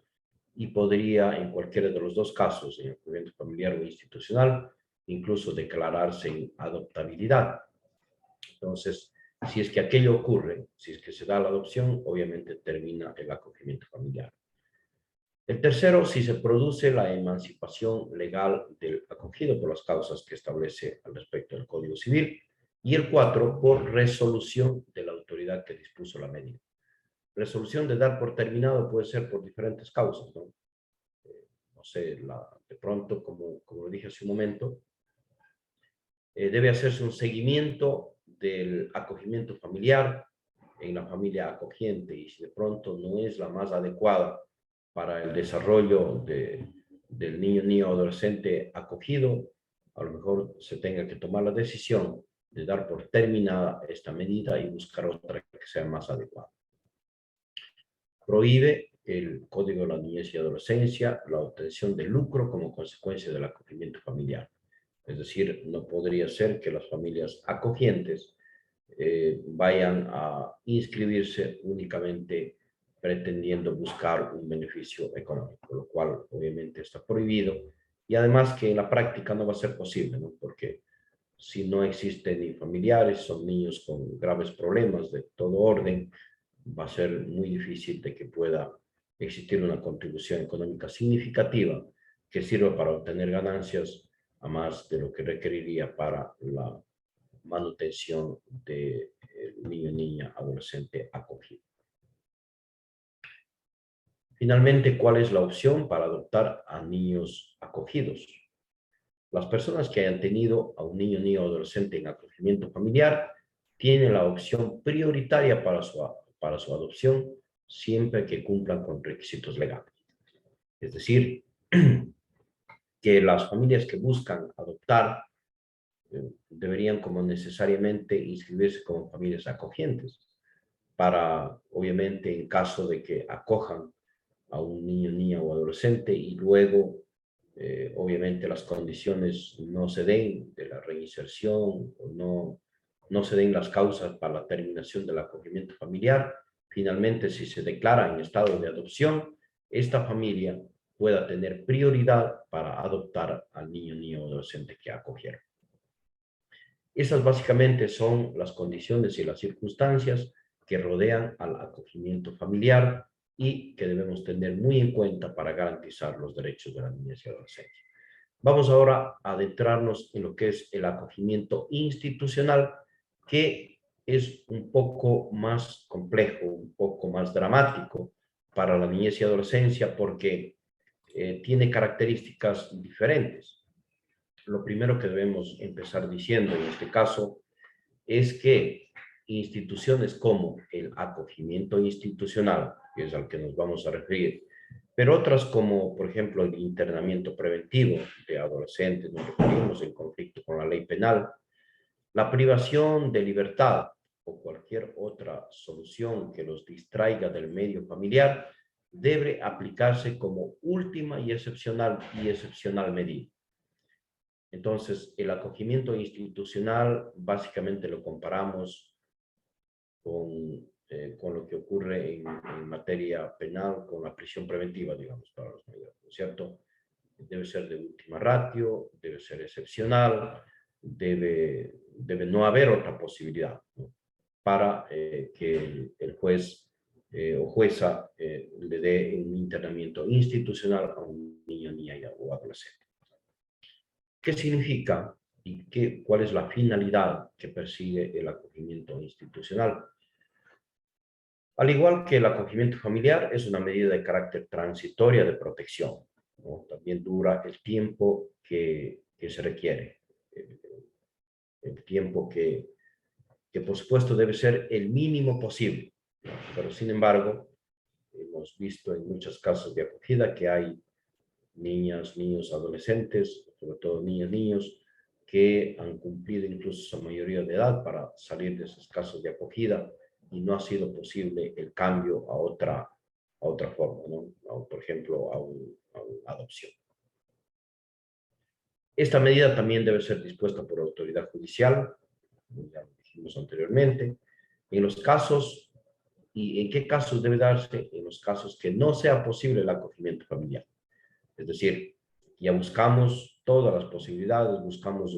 y podría, en cualquiera de los dos casos, en acogimiento familiar o institucional, incluso declararse en adoptabilidad. Entonces, si es que aquello ocurre, si es que se da la adopción, obviamente termina el acogimiento familiar. El tercero, si se produce la emancipación legal del acogido por las causas que establece al respecto del Código Civil. Y el 4, por resolución de la autoridad que dispuso la medida. Resolución de dar por terminado puede ser por diferentes causas, ¿no? No sé, de pronto, como lo dije hace un momento, debe hacerse un seguimiento del acogimiento familiar en la familia acogiente y si de pronto no es la más adecuada para el desarrollo del niño adolescente acogido, a lo mejor se tenga que tomar la decisión de dar por terminada esta medida y buscar otra que sea más adecuada. Prohíbe el Código de la Niñez y Adolescencia la obtención de lucro como consecuencia del acogimiento familiar. Es decir, no podría ser que las familias acogientes vayan a inscribirse únicamente pretendiendo buscar un beneficio económico, lo cual obviamente está prohibido y además que en la práctica no va a ser posible, ¿no? Porque si no existen ni familiares, son niños con graves problemas de todo orden, va a ser muy difícil de que pueda existir una contribución económica significativa que sirva para obtener ganancias a más de lo que requeriría para la manutención del niña, adolescente acogido. Finalmente, ¿cuál es la opción para adoptar a niños acogidos? Las personas que hayan tenido a un niño, niña o adolescente en acogimiento familiar tienen la opción prioritaria para su adopción siempre que cumplan con requisitos legales. Es decir, que las familias que buscan adoptar deberían como necesariamente inscribirse como familias acogientes para, obviamente, en caso de que acojan a un niño, niña o adolescente y luego, obviamente, las condiciones no se den de la reinserción o no se den las causas para la terminación del acogimiento familiar. Finalmente, si se declara en estado de adopción, esta familia pueda tener prioridad para adoptar al niño, niña o adolescente que acogieron. Esas básicamente son las condiciones y las circunstancias que rodean al acogimiento familiar y que debemos tener muy en cuenta para garantizar los derechos de la niñez y adolescencia. Vamos ahora a adentrarnos en lo que es el acogimiento institucional, que es un poco más complejo, un poco más dramático para la niñez y adolescencia porque tiene características diferentes. Lo primero que debemos empezar diciendo en este caso es que instituciones como el acogimiento institucional, que es al que nos vamos a referir, pero otras como, por ejemplo, el internamiento preventivo de adolescentes, nos referimos en conflicto con la ley penal, la privación de libertad o cualquier otra solución que los distraiga del medio familiar, debe aplicarse como última y excepcional medida. Entonces, el acogimiento institucional básicamente lo comparamos con lo que ocurre en materia penal, con la prisión preventiva, digamos, para los mayores, ¿no es cierto? Debe ser de última ratio, debe ser excepcional, debe no haber otra posibilidad, ¿no? Para que el juez o jueza le dé un internamiento institucional a un niño, niña o adolescente. ¿Qué significa y cuál es la finalidad que persigue el acogimiento institucional? Al igual que el acogimiento familiar, es una medida de carácter transitoria de protección, ¿no? También dura el tiempo que se requiere, el tiempo que por supuesto debe ser el mínimo posible, ¿no? Pero sin embargo, hemos visto en muchos casos de acogida que hay niñas, niños, adolescentes, sobre todo niñas, niños, que han cumplido incluso su mayoría de edad para salir de esos casos de acogida y no ha sido posible el cambio a otra forma, ¿no? Por ejemplo, a una adopción. Esta medida también debe ser dispuesta por autoridad judicial, ya lo dijimos anteriormente, en los casos, ¿y en qué casos debe darse? En los casos que no sea posible el acogimiento familiar. Es decir, ya buscamos todas las posibilidades, buscamos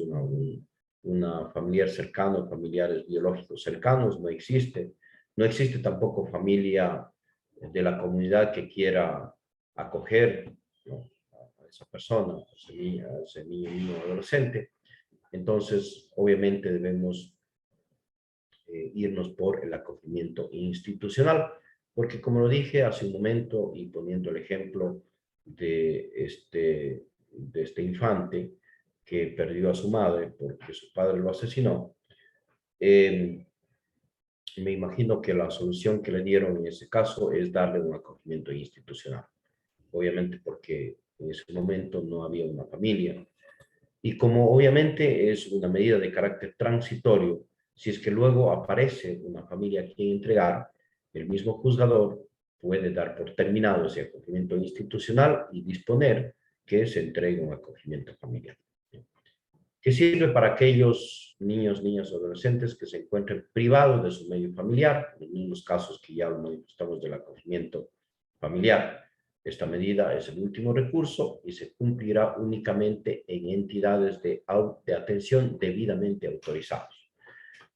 una familiar cercano, familiares biológicos cercanos, no existe. No existe tampoco familia de la comunidad que quiera acoger, ¿no?, a esa persona, a ese niño, niño o adolescente. Entonces, obviamente debemos irnos por el acogimiento institucional, porque como lo dije hace un momento y poniendo el ejemplo de este infante que perdió a su madre porque su padre lo asesinó, me imagino que la solución que le dieron en ese caso es darle un acogimiento institucional. Obviamente porque en ese momento no había una familia. Y como obviamente es una medida de carácter transitorio, si es que luego aparece una familia a quien entregar, el mismo juzgador puede dar por terminado ese acogimiento institucional y disponer que se entregue un acogimiento familiar, que sirve para aquellos niños, niñas o adolescentes que se encuentren privados de su medio familiar, en los casos que ya manifestamos del acogimiento familiar. Esta medida es el último recurso y se cumplirá únicamente en entidades de atención debidamente autorizadas.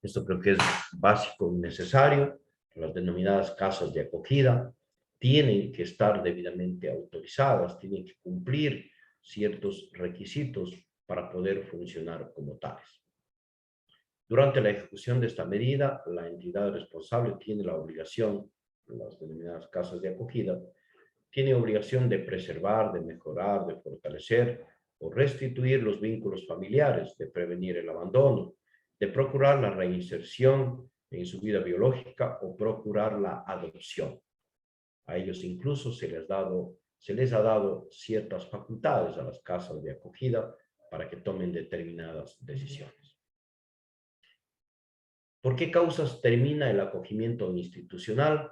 Esto creo que es básico y necesario. Las denominadas casas de acogida tienen que estar debidamente autorizadas, tienen que cumplir ciertos requisitos para poder funcionar como tales. Durante la ejecución de esta medida, la entidad responsable tiene la obligación, las denominadas casas de acogida, tiene obligación de preservar, de mejorar, de fortalecer o restituir los vínculos familiares, de prevenir el abandono, de procurar la reinserción en su vida biológica o procurar la adopción. A ellos incluso se les ha dado ciertas facultades a las casas de acogida para que tomen determinadas decisiones. ¿Por qué causas termina el acogimiento institucional?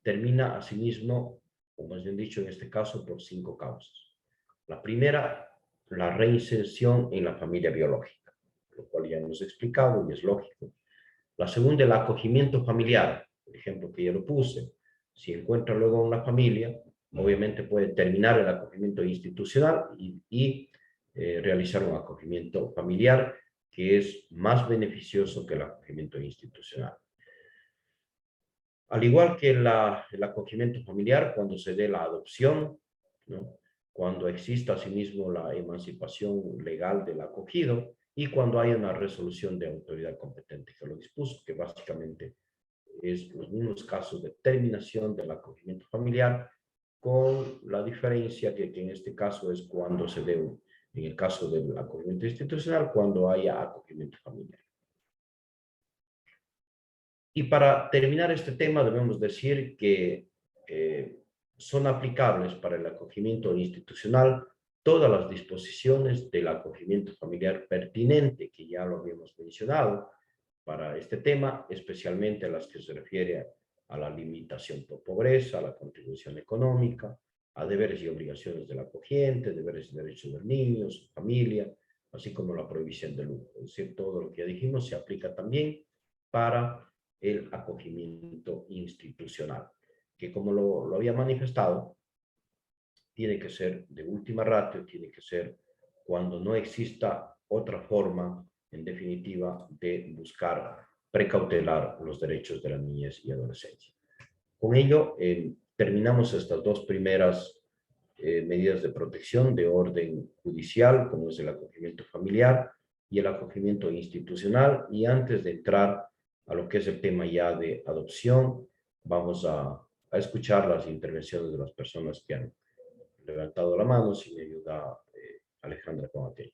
Termina asimismo, o más bien dicho en este caso, por 5 causas. La primera, la reinserción en la familia biológica, lo cual ya hemos explicado y es lógico. La segunda, el acogimiento familiar, el ejemplo que yo lo puse. Si encuentra luego una familia, obviamente puede terminar el acogimiento institucional y realizar un acogimiento familiar que es más beneficioso que el acogimiento institucional. Al igual que el acogimiento familiar, cuando se dé la adopción, ¿no? Cuando exista asimismo la emancipación legal del acogido y cuando haya una resolución de autoridad competente que lo dispuso, que básicamente es los mismos casos de terminación del acogimiento familiar, con la diferencia que en este caso es cuando se dé, en el caso del acogimiento institucional, cuando haya acogimiento familiar. Y para terminar este tema debemos decir que son aplicables para el acogimiento institucional todas las disposiciones del acogimiento familiar pertinente, que ya lo habíamos mencionado para este tema, especialmente las que se refiere a la limitación por pobreza, a la contribución económica, a deberes y obligaciones del acogiente, deberes y derechos del niño, su familia, así como la prohibición del lujo. Es decir, todo lo que ya dijimos se aplica también para el acogimiento institucional, que como lo había manifestado, tiene que ser de última ratio, tiene que ser cuando no exista otra forma, en definitiva, de buscar precautelar los derechos de la niñez y adolescencia. Con ello, terminamos estas 2 primeras medidas de protección de orden judicial, como es el acogimiento familiar y el acogimiento institucional, y antes de entrar a lo que es el tema ya de adopción, vamos a escuchar las intervenciones de las personas que han levantado la mano. Si me ayuda Alejandra con aquello.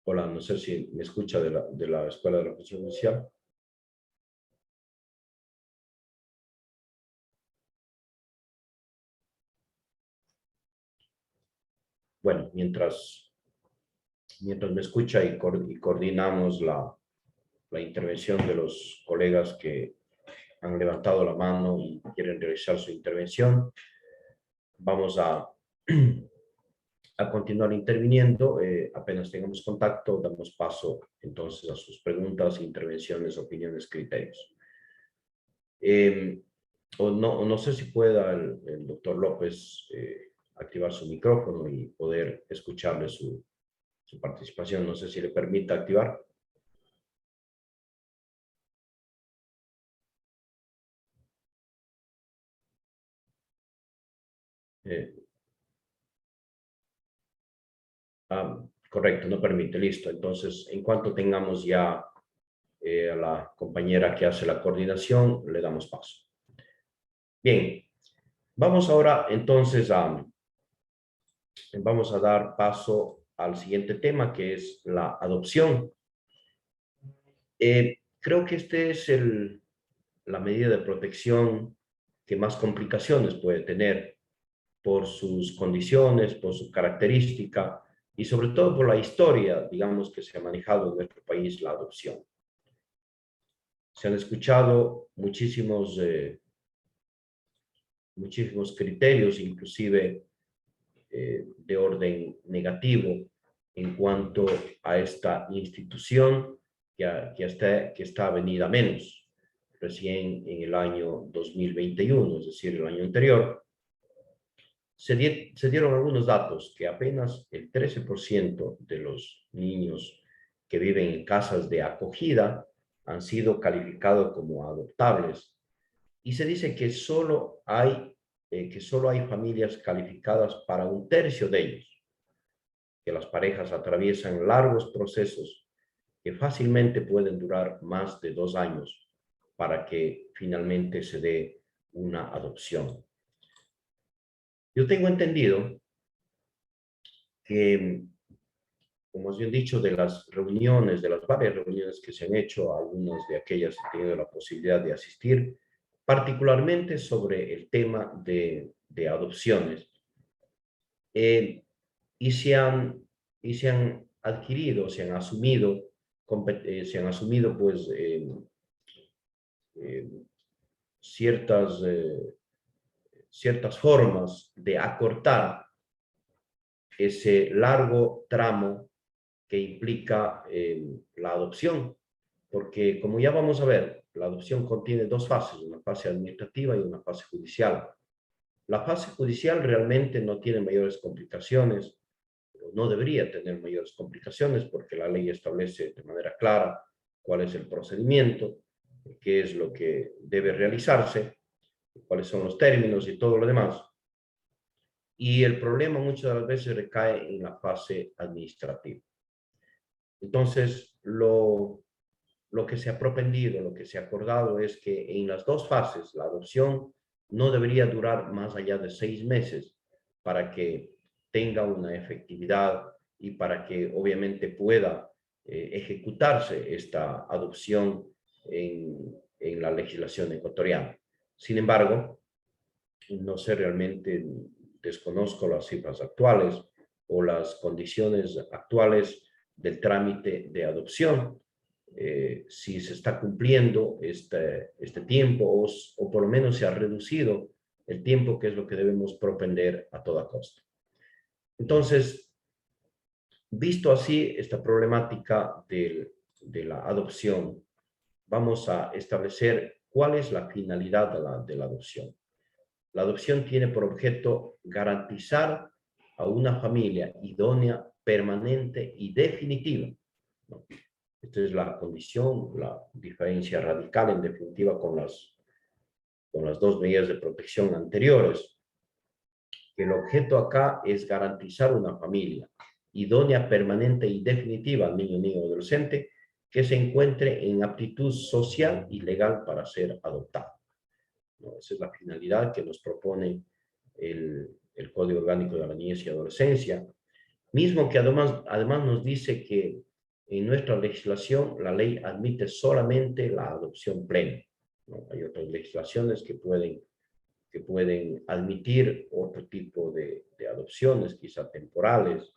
Hola, no sé si me escucha de la Escuela de la Función Judicial. Bueno, mientras me escucha y coordinamos la intervención de los colegas que han levantado la mano y quieren realizar su intervención, vamos a continuar interviniendo. Apenas tengamos contacto, damos paso entonces a sus preguntas, intervenciones, opiniones, criterios. No sé si pueda el doctor López activar su micrófono y poder escucharle su participación. No sé si le permite activar. Correcto, no permite. Listo. Entonces, en cuanto tengamos ya a la compañera que hace la coordinación, le damos paso. Bien, vamos ahora entonces vamos a dar paso al siguiente tema, que es la adopción. Creo que este es la medida de protección que más complicaciones puede tener por sus condiciones, por su característica y sobre todo por la historia, digamos, que se ha manejado en nuestro país la adopción. Se han escuchado muchísimos criterios, inclusive de orden negativo en cuanto a esta institución que está venida menos. Recién en el año 2021, es decir, el año anterior, se dieron algunos datos que apenas el 13% de los niños que viven en casas de acogida han sido calificados como adoptables. Y se dice que solo hay familias calificadas para 1/3 de ellos, que las parejas atraviesan largos procesos que fácilmente pueden durar más de 2 años para que finalmente se dé una adopción. Yo tengo entendido que, como os he dicho, de las reuniones, de las varias reuniones que se han hecho, algunas de aquellas he tenido la posibilidad de asistir, particularmente sobre el tema de adopciones. Y se han adquirido, se han asumido pues ciertas, ciertas formas de acortar ese largo tramo que implica la adopción. Porque como ya vamos a ver, la adopción contiene dos fases, una fase administrativa y una fase judicial. La fase judicial realmente no tiene mayores complicaciones, no debería tener mayores complicaciones porque la ley establece de manera clara cuál es el procedimiento, qué es lo que debe realizarse, cuáles son los términos y todo lo demás. Y el problema muchas de las veces recae en la fase administrativa. Entonces, lo que se ha propendido, lo que se ha acordado es que en las dos fases la adopción no debería durar más allá de 6 meses para que tenga una efectividad y para que obviamente pueda ejecutarse esta adopción en la legislación ecuatoriana. Sin embargo, no sé realmente, desconozco las cifras actuales o las condiciones actuales del trámite de adopción, si se está cumpliendo este tiempo o por lo menos se ha reducido el tiempo, que es lo que debemos propender a toda costa. Entonces, visto así esta problemática de la adopción, vamos a establecer cuál es la finalidad de la adopción. La adopción tiene por objeto garantizar a una familia idónea, permanente y definitiva, ¿no? Esta es la condición, la diferencia radical en definitiva con las dos medidas de protección anteriores. El objeto acá es garantizar una familia idónea, permanente y definitiva al niño, niño o adolescente que se encuentre en aptitud social y legal para ser adoptado, ¿no? Esa es la finalidad que nos propone el Código Orgánico de la Niñez y Adolescencia, mismo que además nos dice que en nuestra legislación la ley admite solamente la adopción plena, ¿no? Hay otras legislaciones que pueden admitir otro tipo de adopciones, quizá temporales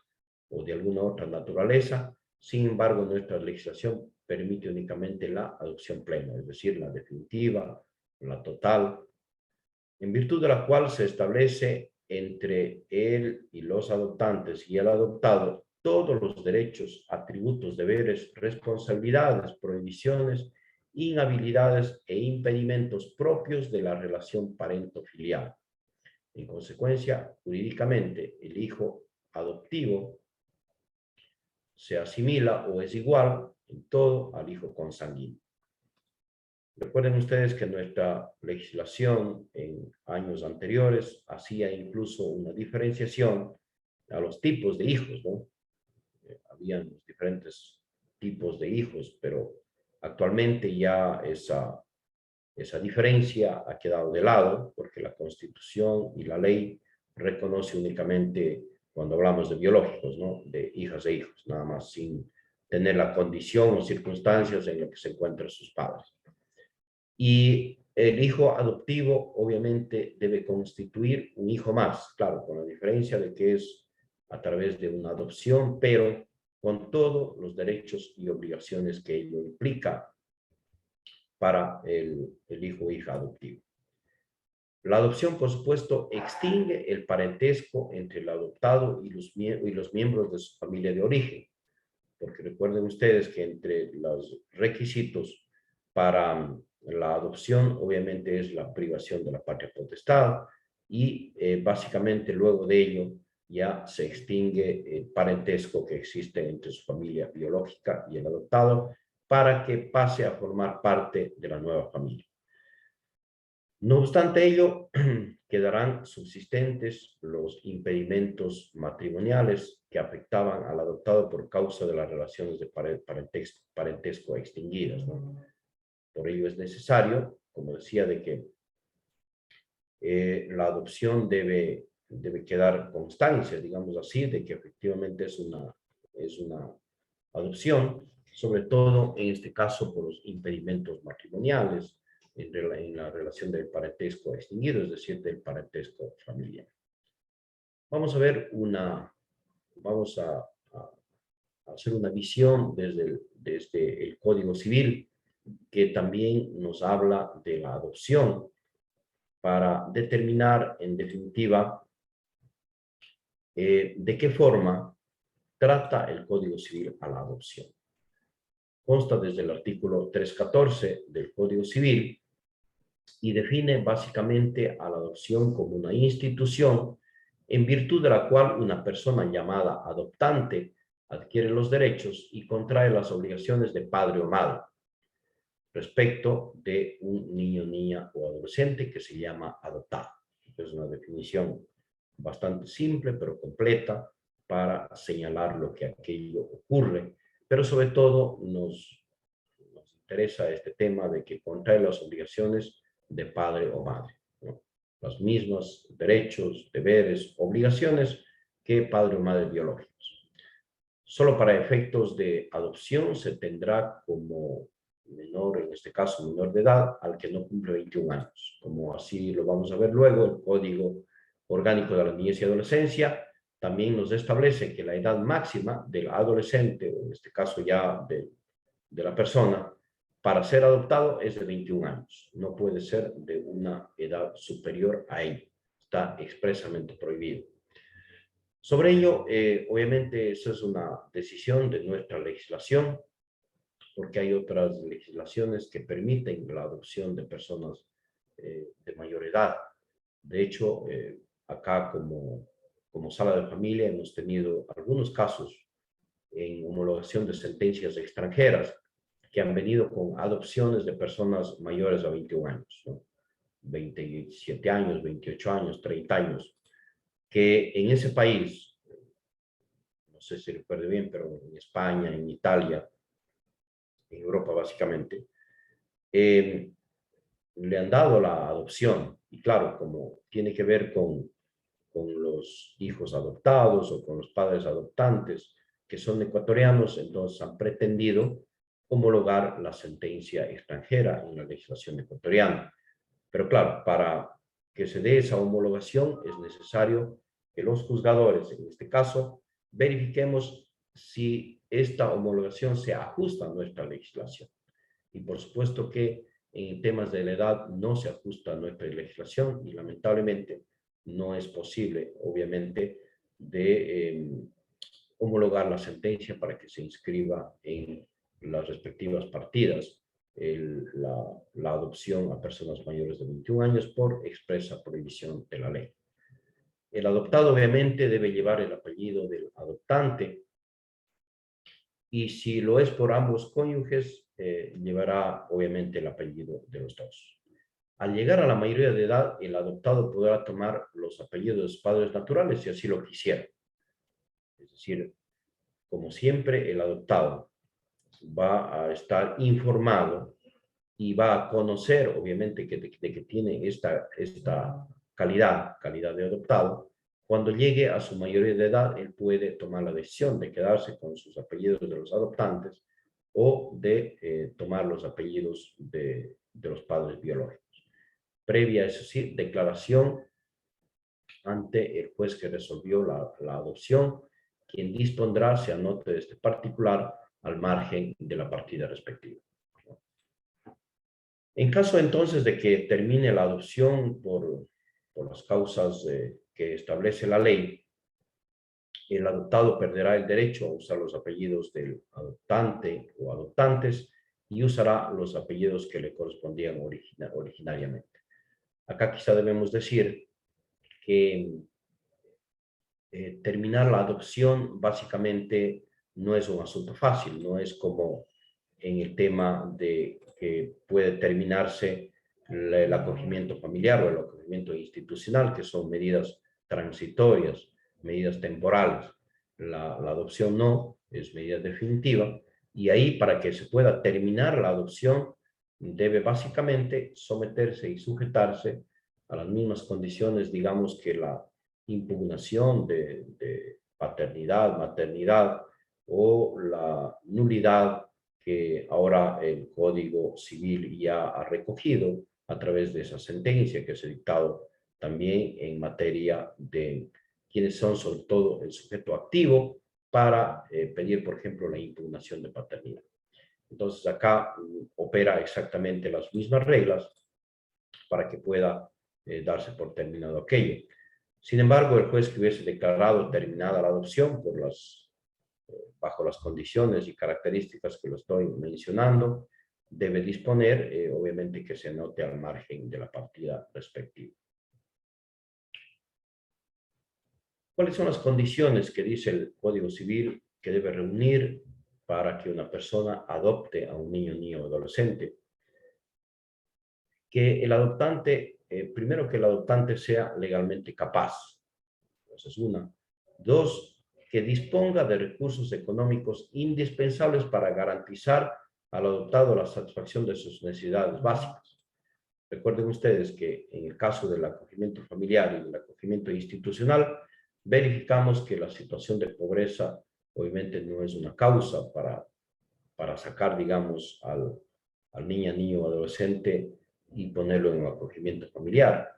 o de alguna otra naturaleza. Sin embargo, nuestra legislación permite únicamente la adopción plena, es decir, la definitiva, la total, en virtud de la cual se establece entre él y los adoptantes y el adoptado todos los derechos, atributos, deberes, responsabilidades, prohibiciones, inhabilidades e impedimentos propios de la relación parento-filial. En consecuencia, jurídicamente, el hijo adoptivo se asimila o es igual en todo al hijo consanguíneo. Recuerden ustedes que nuestra legislación en años anteriores hacía incluso una diferenciación a los tipos de hijos, ¿no? Habían diferentes tipos de hijos, pero actualmente ya esa diferencia ha quedado de lado porque la Constitución y la ley reconoce únicamente cuando hablamos de biológicos, ¿no? De hijas e hijos, nada más, sin tener la condición o circunstancias en las que se encuentran sus padres. Y el hijo adoptivo obviamente debe constituir un hijo más, claro, con la diferencia de que es a través de una adopción, pero con todos los derechos y obligaciones que ello implica para el hijo o hija adoptivo. La adopción, por supuesto, extingue el parentesco entre el adoptado y los miembros de su familia de origen, porque recuerden ustedes que entre los requisitos para la adopción, obviamente, es la privación de la patria potestad y básicamente luego de ello ya se extingue el parentesco que existe entre su familia biológica y el adoptado para que pase a formar parte de la nueva familia. No obstante ello, quedarán subsistentes los impedimentos matrimoniales que afectaban al adoptado por causa de las relaciones de parentesco extinguidas, ¿no? Por ello es necesario, como decía, de que la adopción debe quedar constancia, digamos así, de que efectivamente es una adopción, sobre todo en este caso por los impedimentos matrimoniales, en la relación del parentesco extinguido, es decir, del parentesco familiar. Vamos a ver vamos a hacer una visión desde el Código Civil, que también nos habla de la adopción, para determinar, en definitiva, de qué forma trata el Código Civil a la adopción. Consta desde el artículo 314 del Código Civil y define básicamente a la adopción como una institución en virtud de la cual una persona llamada adoptante adquiere los derechos y contrae las obligaciones de padre o madre respecto de un niño, niña o adolescente que se llama adoptado. Es una definición bastante simple pero completa para señalar lo que aquello ocurre, pero sobre todo nos interesa este tema de que contrae las obligaciones de padre o madre, ¿no? Los mismos derechos, deberes, obligaciones que padre o madre biológicos. Solo para efectos de adopción se tendrá como menor, en este caso menor de edad, al que no cumple 21 años. Como así lo vamos a ver luego, el Código Orgánico de la Niñez y Adolescencia también nos establece que la edad máxima del adolescente, o en este caso ya de la persona, para ser adoptado es de 21 años. No puede ser de una edad superior a ello. Está expresamente prohibido. Sobre ello, obviamente, eso es una decisión de nuestra legislación, porque hay otras legislaciones que permiten la adopción de personas de mayor edad. De hecho, acá como sala de familia hemos tenido algunos casos en homologación de sentencias extranjeras que han venido con adopciones de personas mayores a 21 años, ¿no? 27 años, 28 años, 30 años, que en ese país, no sé si recuerdo bien, pero en España, en Italia, en Europa básicamente, le han dado la adopción. Y claro, como tiene que ver con los hijos adoptados o con los padres adoptantes que son ecuatorianos, entonces han pretendido homologar la sentencia extranjera en la legislación ecuatoriana. Pero claro, para que se dé esa homologación es necesario que los juzgadores, en este caso, verifiquemos si esta homologación se ajusta a nuestra legislación. Y por supuesto que en temas de la edad no se ajusta a nuestra legislación y lamentablemente no es posible, obviamente, de homologar la sentencia para que se inscriba en las respectivas partidas la adopción a personas mayores de 21 años por expresa prohibición de la ley. El adoptado obviamente debe llevar el apellido del adoptante y si lo es por ambos cónyuges, llevará obviamente el apellido de los dos. Al llegar a la mayoría de edad, el adoptado podrá tomar los apellidos de sus padres naturales si así lo quisiera. Es decir, como siempre, el adoptado va a estar informado y va a conocer, obviamente, de que tiene esta calidad de adoptado. Cuando llegue a su mayoría de edad, él puede tomar la decisión de quedarse con sus apellidos de los adoptantes o de tomar los apellidos de los padres biológicos. Previa, eso sí, declaración ante el juez que resolvió la adopción, quien dispondrá se anote de este particular al margen de la partida respectiva. En caso entonces de que termine la adopción por las causas que establece la ley, el adoptado perderá el derecho a usar los apellidos del adoptante o adoptantes y usará los apellidos que le correspondían originariamente. Acá quizá debemos decir que terminar la adopción básicamente no es un asunto fácil, no es como en el tema de que puede terminarse el acogimiento familiar o el acogimiento institucional, que son medidas transitorias, medidas temporales. La adopción no, es medida definitiva, y ahí para que se pueda terminar la adopción debe básicamente someterse y sujetarse a las mismas condiciones, digamos, que la impugnación de paternidad, maternidad o la nulidad que ahora el Código Civil ya ha recogido a través de esa sentencia que se ha dictado también en materia de quienes son sobre todo el sujeto activo para pedir, por ejemplo, la impugnación de paternidad. Entonces acá opera exactamente las mismas reglas para que pueda darse por terminado aquello. Sin embargo, el juez que hubiese declarado terminada la adopción bajo las condiciones y características que lo estoy mencionando, debe disponer, obviamente, que se anote al margen de la partida respectiva. ¿Cuáles son las condiciones que dice el Código Civil que debe reunir para que una persona adopte a un niño, niña o adolescente? Que el adoptante, primero que el adoptante sea legalmente capaz. Esa es una. Dos, que disponga de recursos económicos indispensables para garantizar al adoptado la satisfacción de sus necesidades básicas. Recuerden ustedes que en el caso del acogimiento familiar y del acogimiento institucional, verificamos que la situación de pobreza obviamente no es una causa para sacar, digamos, al niño o adolescente y ponerlo en un acogimiento familiar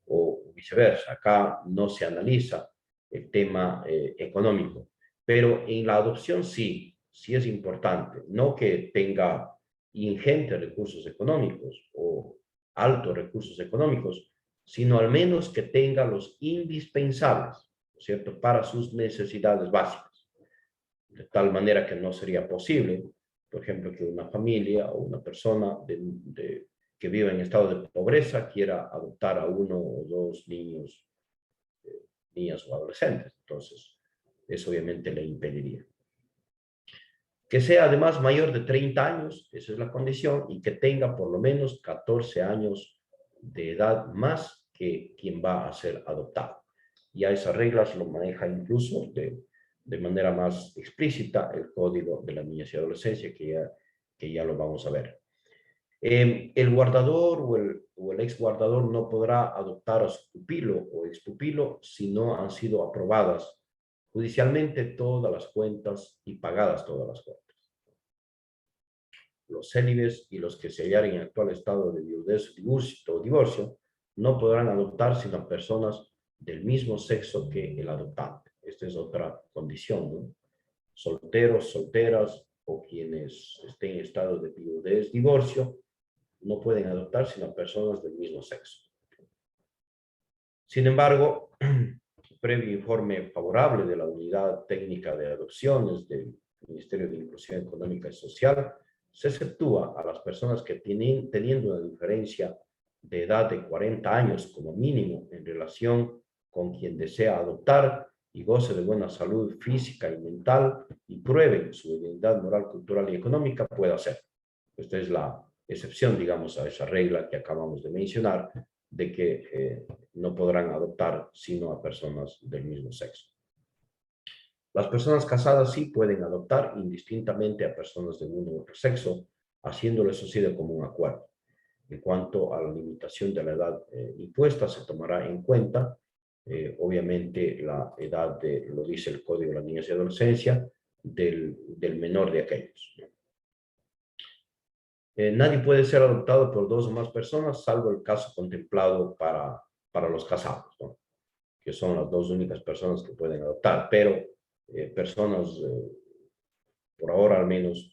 o viceversa. Acá no se analiza el tema económico, pero en la adopción sí es importante, no que tenga ingentes recursos económicos o altos recursos económicos, sino al menos que tenga los indispensables, ¿cierto?, para sus necesidades básicas. De tal manera que no sería posible, por ejemplo, que una familia o una persona que vive en estado de pobreza quiera adoptar a uno o dos niños, niñas o adolescentes. Entonces, eso obviamente le impediría. Que sea además mayor de 30 años, esa es la condición, y que tenga por lo menos 14 años de edad más que quien va a ser adoptado. Ya esas reglas lo maneja incluso de manera más explícita el Código de la Niñez y Adolescencia, que ya lo vamos a ver. El guardador o el exguardador no podrá adoptar a su pupilo o expupilo si no han sido aprobadas judicialmente todas las cuentas y pagadas todas las cuentas. Los célibes y los que se hallaren en actual estado de viudez o divorcio no podrán adoptar sino a personas del mismo sexo que el adoptante. Esta es otra condición, ¿no? Solteros, solteras o quienes estén en estado de viudez, divorcio, no pueden adoptar sino a personas del mismo sexo. Sin embargo, previo informe favorable de la Unidad Técnica de Adopciones del Ministerio de Inclusión Económica y Social, se exceptúa a las personas que teniendo una diferencia de edad de 40 años como mínimo en relación con quien desea adoptar y goce de buena salud física y mental y prueben su identidad moral, cultural y económica, puede hacer. Esta es la excepción, digamos, a esa regla que acabamos de mencionar, de que no podrán adoptar sino a personas del mismo sexo. Las personas casadas sí pueden adoptar indistintamente a personas de uno u otro sexo, haciéndolo eso sí de común acuerdo. En cuanto a la limitación de la edad impuesta, se tomará en cuenta, obviamente, la edad, lo dice el Código de la Niñez y Adolescencia, del menor de aquellos. Nadie puede ser adoptado por dos o más personas, salvo el caso contemplado para los casados, ¿no?, que son las dos únicas personas que pueden adoptar, pero personas, por ahora al menos,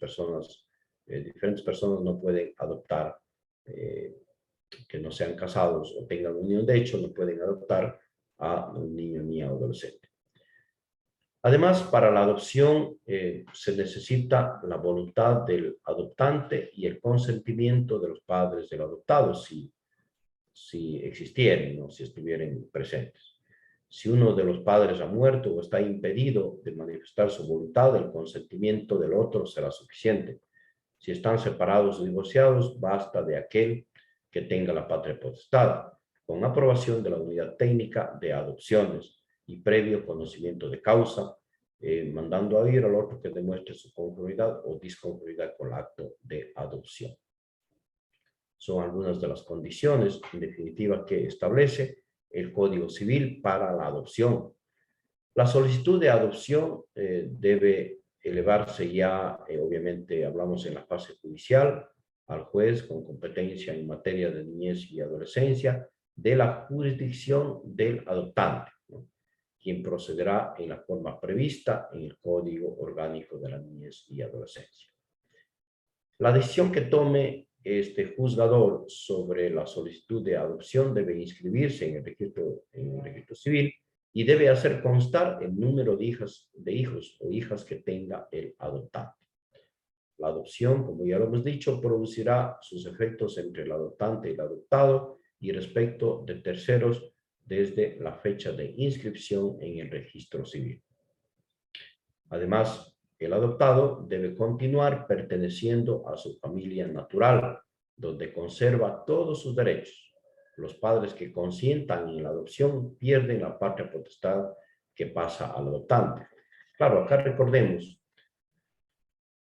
diferentes personas no pueden adoptar, que no sean casados o tengan unión de hecho, no pueden adoptar a un niño, niña o adolescente. Además, para la adopción se necesita la voluntad del adoptante y el consentimiento de los padres del adoptado, si existieran, ¿no?, si estuvieran presentes. Si uno de los padres ha muerto o está impedido de manifestar su voluntad, el consentimiento del otro será suficiente. Si están separados o divorciados, basta de aquel que tenga la patria potestad, con aprobación de la Unidad Técnica de Adopciones y previo conocimiento de causa, mandando a ir al otro que demuestre su conformidad o disconformidad con el acto de adopción. Son algunas de las condiciones, en definitiva, que establece el Código Civil para la adopción. La solicitud de adopción debe elevarse ya, obviamente hablamos en la fase judicial, al juez con competencia en materia de niñez y adolescencia de la jurisdicción del adoptante, ¿no?, quien procederá en la forma prevista en el Código Orgánico de la Niñez y Adolescencia. La decisión que tome este juzgador sobre la solicitud de adopción debe inscribirse en el registro civil y debe hacer constar el número de hijos o hijas que tenga el adoptante. La adopción, como ya lo hemos dicho, producirá sus efectos entre el adoptante y el adoptado y respecto de terceros desde la fecha de inscripción en el registro civil. Además, el adoptado debe continuar perteneciendo a su familia natural, donde conserva todos sus derechos. Los padres que consientan en la adopción pierden la patria potestad que pasa al adoptante. Claro, acá recordemos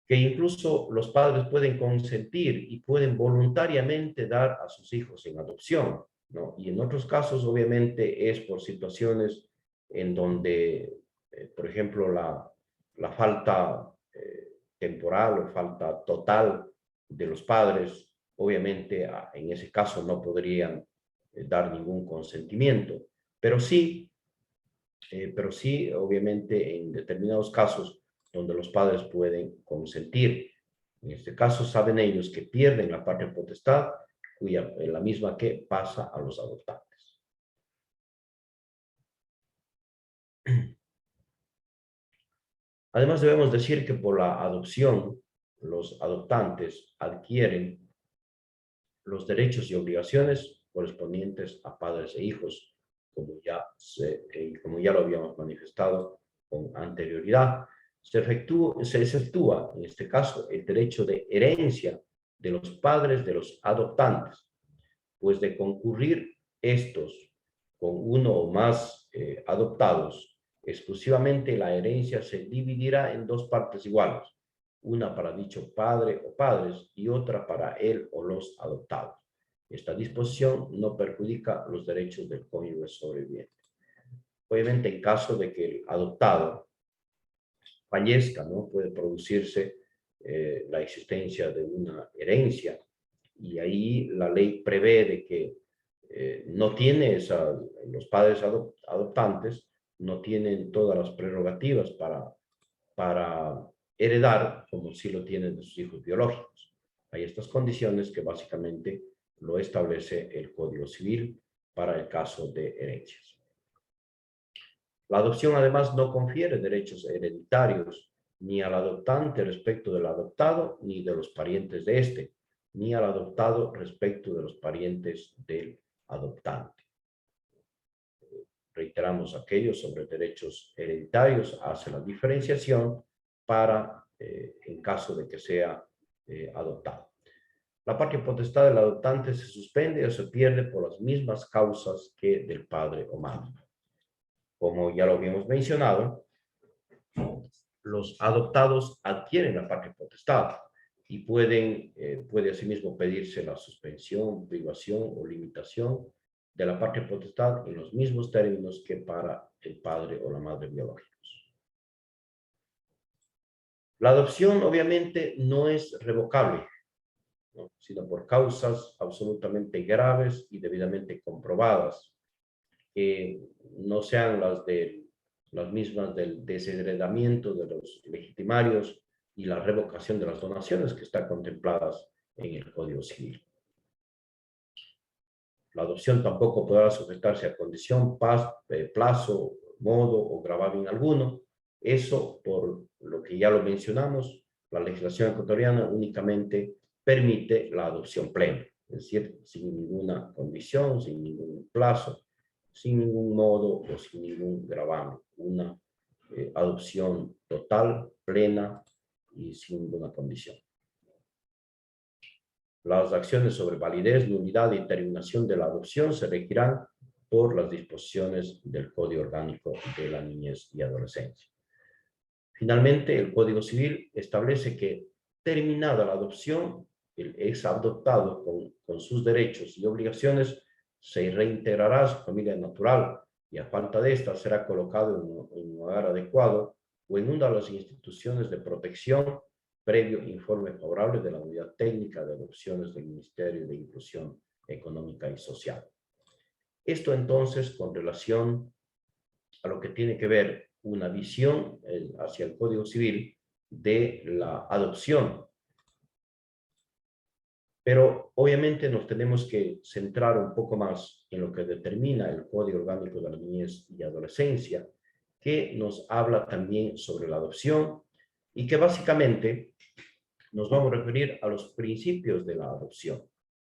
que incluso los padres pueden consentir y pueden voluntariamente dar a sus hijos en adopción, ¿no? Y en otros casos, obviamente, es por situaciones en donde, por ejemplo, la falta temporal o falta total de los padres, obviamente, en ese caso no podrían dar ningún consentimiento, pero sí, obviamente, en determinados casos donde los padres pueden consentir. En este caso, saben ellos que pierden la patria potestad, la misma que pasa a los adoptantes. Además, debemos decir que por la adopción, los adoptantes adquieren los derechos y obligaciones correspondientes a padres e hijos, como ya lo habíamos manifestado con anterioridad. Se efectúa, en este caso, el derecho de herencia de los padres de los adoptantes, pues de concurrir estos con uno o más adoptados, exclusivamente la herencia se dividirá en dos partes iguales, una para dicho padre o padres y otra para él o los adoptados. Esta disposición no perjudica los derechos del cónyuge sobreviviente. Obviamente, en caso de que el adoptado fallezca, ¿no?, puede producirse la existencia de una herencia, y ahí la ley prevé de que no tiene los padres adoptantes no tienen todas las prerrogativas para heredar como si lo tienen de sus hijos biológicos. Hay estas condiciones que básicamente lo establece el Código Civil para el caso de herencias. La adopción, además, no confiere derechos hereditarios ni al adoptante respecto del adoptado, ni de los parientes de éste, ni al adoptado respecto de los parientes del adoptante. Reiteramos, aquellos sobre derechos hereditarios hace la diferenciación para, en caso de que sea adoptado. La patria potestad del adoptante se suspende o se pierde por las mismas causas que del padre o madre. Como ya lo habíamos mencionado, los adoptados adquieren la patria potestad y puede asimismo pedirse la suspensión, privación o limitación de la patria potestad en los mismos términos que para el padre o la madre biológicos. La adopción, obviamente, no es revocable, ¿no?, sino por causas absolutamente graves y debidamente comprobadas, que no sean las mismas del desheredamiento de los legitimarios y la revocación de las donaciones que están contempladas en el Código Civil. La adopción tampoco podrá sujetarse a condición, plazo, modo o gravamen alguno. Eso, por lo que ya lo mencionamos, la legislación ecuatoriana únicamente permite la adopción plena, es decir, sin ninguna condición, sin ningún plazo, sin ningún modo o sin ningún gravamen. Una adopción total, plena y sin ninguna condición. Las acciones sobre validez, nulidad y terminación de la adopción se regirán por las disposiciones del Código Orgánico de la Niñez y Adolescencia. Finalmente, el Código Civil establece que, terminada la adopción, el ex adoptado con sus derechos y obligaciones se reintegrará a su familia natural y a falta de esta será colocado en un hogar adecuado o en una de las instituciones de protección previo informe favorable de la Unidad Técnica de Adopciones del Ministerio de Inclusión Económica y Social. Esto entonces con relación a lo que tiene que ver una visión hacia el Código Civil de la adopción. Pero obviamente nos tenemos que centrar un poco más en lo que determina el Código Orgánico de la Niñez y Adolescencia, que nos habla también sobre la adopción y que básicamente nos vamos a referir a los principios de la adopción.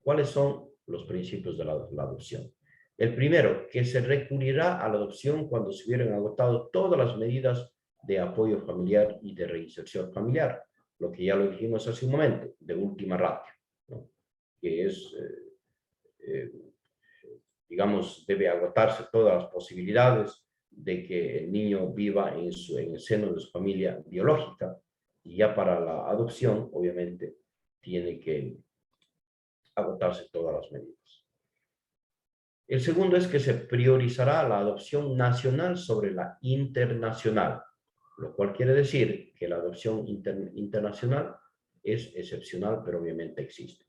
¿Cuáles son los principios de la adopción? El primero, que se recurrirá a la adopción cuando se hubieran agotado todas las medidas de apoyo familiar y de reinserción familiar, lo que ya lo dijimos hace un momento, de última ratio, ¿no? Que es, digamos, debe agotarse todas las posibilidades de que el niño viva en el seno de su familia biológica, y ya para la adopción, obviamente, tiene que agotarse todas las medidas. El segundo es que se priorizará la adopción nacional sobre la internacional, lo cual quiere decir que la adopción internacional es excepcional, pero obviamente existe.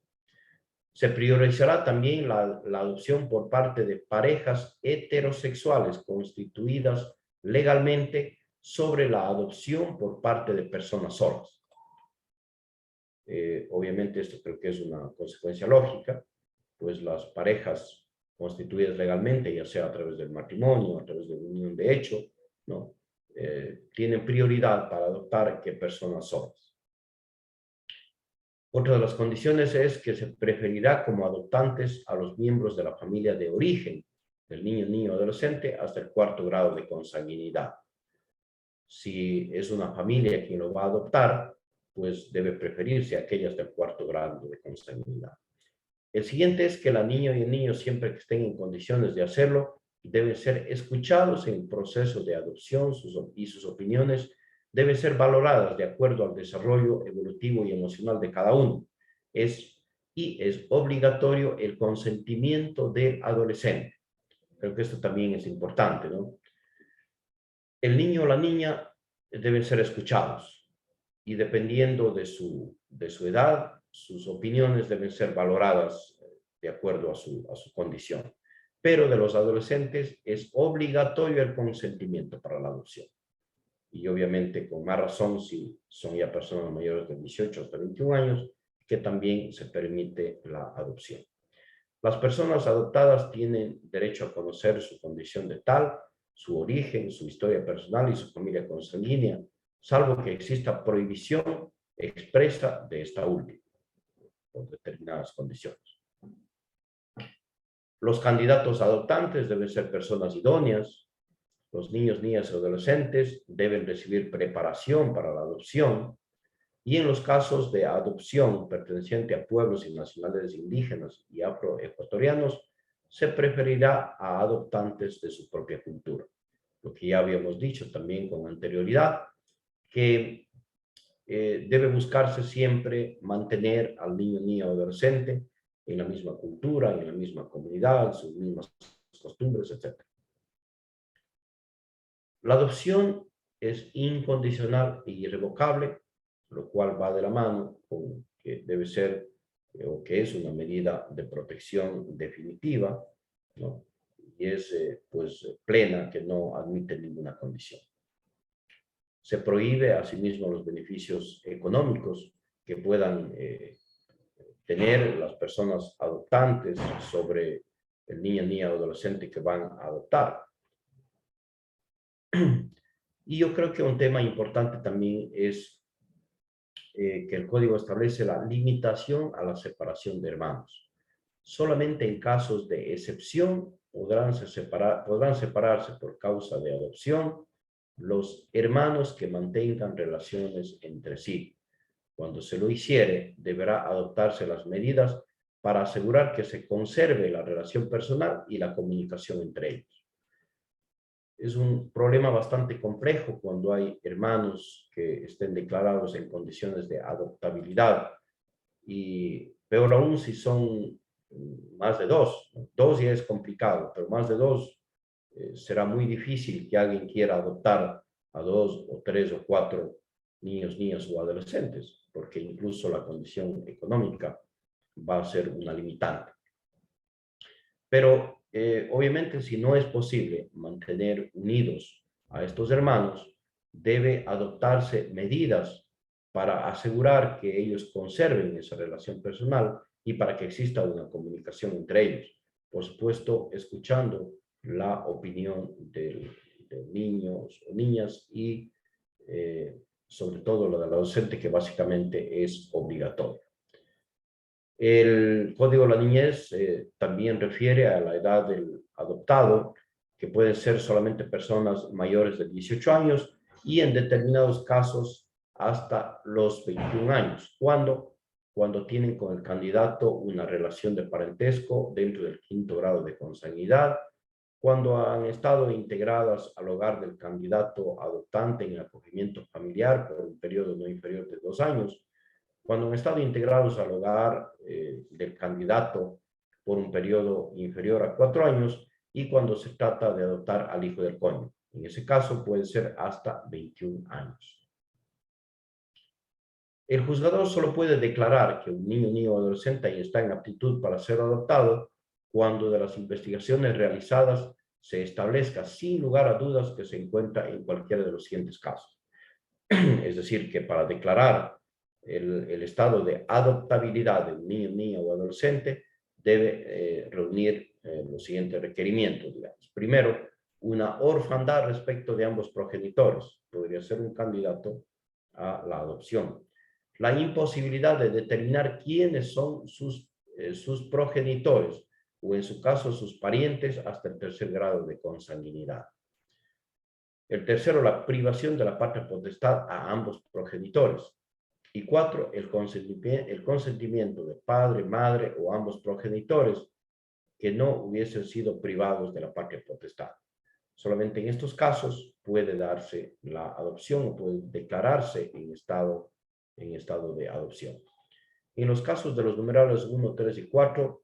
Se priorizará también la adopción por parte de parejas heterosexuales constituidas legalmente sobre la adopción por parte de personas solas. Obviamente esto creo que es una consecuencia lógica, pues las parejas constituidas legalmente, ya sea a través del matrimonio, a través de una unión de hecho, ¿no? Tienen prioridad para adoptar que personas solas. Otra de las condiciones es que se preferirá como adoptantes a los miembros de la familia de origen del niño o adolescente hasta el 4º grado de consanguinidad. Si es una familia quien lo va a adoptar, pues debe preferirse aquellas del 4º grado de consanguinidad. El siguiente es que la niña y el niño, siempre que estén en condiciones de hacerlo, deben ser escuchados en el proceso de adopción y sus opiniones deben ser valoradas de acuerdo al desarrollo evolutivo y emocional de cada uno. Es obligatorio el consentimiento del adolescente. Creo que esto también es importante, ¿no? El niño o la niña deben ser escuchados y dependiendo de su edad, sus opiniones deben ser valoradas de acuerdo a su condición. Pero de los adolescentes es obligatorio el consentimiento para la adopción. Y obviamente con más razón si son ya personas mayores de 18 hasta 21 años, que también se permite la adopción. Las personas adoptadas tienen derecho a conocer su condición de tal, su origen, su historia personal y su familia consanguínea, salvo que exista prohibición expresa de esta última, por determinadas condiciones. Los candidatos adoptantes deben ser personas idóneas. Los niños, niñas y adolescentes deben recibir preparación para la adopción. Y en los casos de adopción perteneciente a pueblos y nacionalidades indígenas y afroecuatorianos, se preferirá a adoptantes de su propia cultura. Lo que ya habíamos dicho también con anterioridad, que debe buscarse siempre mantener al niño, niña o adolescente en la misma cultura, en la misma comunidad, en sus mismas costumbres, etc. La adopción es incondicional e irrevocable, lo cual va de la mano con que debe ser o que es una medida de protección definitiva, ¿no? Y es pues plena, que no admite ninguna condición. Se prohíbe asimismo los beneficios económicos que puedan tener las personas adoptantes sobre el niño, niña o adolescente que van a adoptar. Y yo creo que un tema importante también es que el código establece la limitación a la separación de hermanos. Solamente en casos de excepción podrán separarse por causa de adopción los hermanos que mantengan relaciones entre sí. Cuando se lo hiciere, deberá adoptarse las medidas para asegurar que se conserve la relación personal y la comunicación entre ellos. Es un problema bastante complejo cuando hay hermanos que estén declarados en condiciones de adoptabilidad, y peor aún si son más de dos. Dos ya es complicado, pero más de dos será muy difícil que alguien quiera adoptar a 2 o 3 o 4 niños, niñas o adolescentes, porque incluso la condición económica va a ser una limitante. Pero obviamente si no es posible mantener unidos a estos hermanos, debe adoptarse medidas para asegurar que ellos conserven esa relación personal y para que exista una comunicación entre ellos. Por supuesto, escuchando la opinión de niños o niñas y sobre todo la del adolescente, que básicamente es obligatorio. El Código de la Niñez también refiere a la edad del adoptado, que pueden ser solamente personas mayores de 18 años y en determinados casos hasta los 21 años, cuando tienen con el candidato una relación de parentesco dentro del 5º grado de consanguinidad, cuando han estado integradas al hogar del candidato adoptante en el acogimiento familiar por un periodo no inferior de 2 años, cuando han estado integrados al hogar del candidato por un periodo inferior a 4 años y cuando se trata de adoptar al hijo del cónyuge. En ese caso puede ser hasta 21 años. El juzgador solo puede declarar que un niño o adolescente está en aptitud para ser adoptado cuando de las investigaciones realizadas se establezca sin lugar a dudas que se encuentra en cualquiera de los siguientes casos. Es decir, que para declarar el estado de adoptabilidad de un niño, niña o adolescente, debe reunir los siguientes requerimientos, digamos. Primero, una orfandad respecto de ambos progenitores. Podría ser un candidato a la adopción. La imposibilidad de determinar quiénes son sus progenitores, o en su caso sus parientes, hasta el 3er grado de consanguinidad. El tercero, la privación de la patria potestad a ambos progenitores. Y 4, el consentimiento de padre, madre o ambos progenitores que no hubiesen sido privados de la patria potestad. Solamente en estos casos puede darse la adopción o puede declararse en estado de adopción. En los casos de los numerales 1, 3 y 4,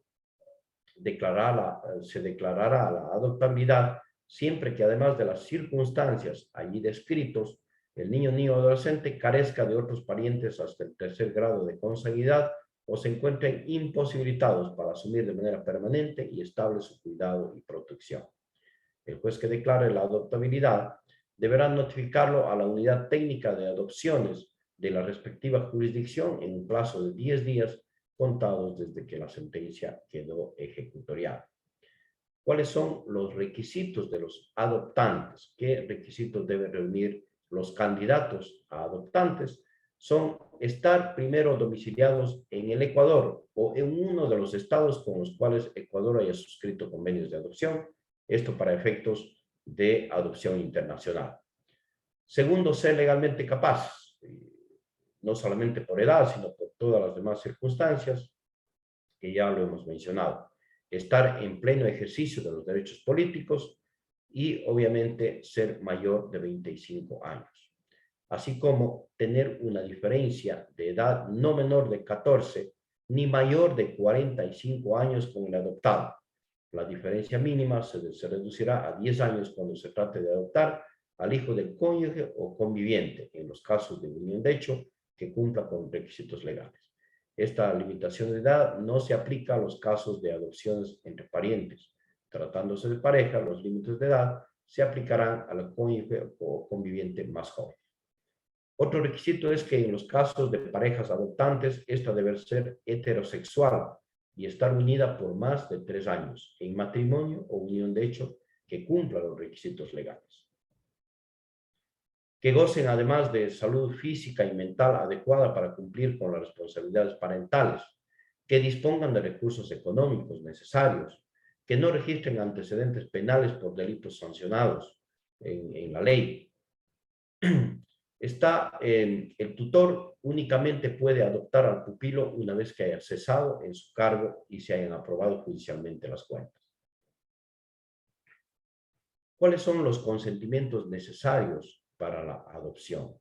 se declarará la adoptabilidad siempre que además de las circunstancias allí descritos, el niño o adolescente carezca de otros parientes hasta el 3er grado de consanguinidad o se encuentren imposibilitados para asumir de manera permanente y estable su cuidado y protección. El juez que declare la adoptabilidad deberá notificarlo a la unidad técnica de adopciones de la respectiva jurisdicción en un plazo de 10 días contados desde que la sentencia quedó ejecutoriada. ¿Cuáles son los requisitos de los adoptantes? ¿Qué requisitos deben reunir los candidatos a adoptantes? Son estar primero domiciliados en el Ecuador o en uno de los estados con los cuales Ecuador haya suscrito convenios de adopción, esto para efectos de adopción internacional. Segundo, ser legalmente capaces, no solamente por edad, sino por todas las demás circunstancias, que ya lo hemos mencionado. Estar en pleno ejercicio de los derechos políticos y, obviamente, ser mayor de 25 años. Así como tener una diferencia de edad no menor de 14 ni mayor de 45 años con el adoptado. La diferencia mínima se reducirá a 10 años cuando se trate de adoptar al hijo del cónyuge o conviviente, en los casos de unión de hecho, que cumpla con requisitos legales. Esta limitación de edad no se aplica a los casos de adopciones entre parientes. Tratándose de pareja, los límites de edad se aplicarán al cónyuge o conviviente más joven. Otro requisito es que en los casos de parejas adoptantes, esta debe ser heterosexual y estar unida por más de 3 años, en matrimonio o unión de hecho, que cumpla los requisitos legales. Que gocen además de salud física y mental adecuada para cumplir con las responsabilidades parentales, que dispongan de recursos económicos necesarios, que no registren antecedentes penales por delitos sancionados en la ley. El tutor únicamente puede adoptar al pupilo una vez que haya cesado en su cargo y se hayan aprobado judicialmente las cuentas. ¿Cuáles son los consentimientos necesarios para la adopción?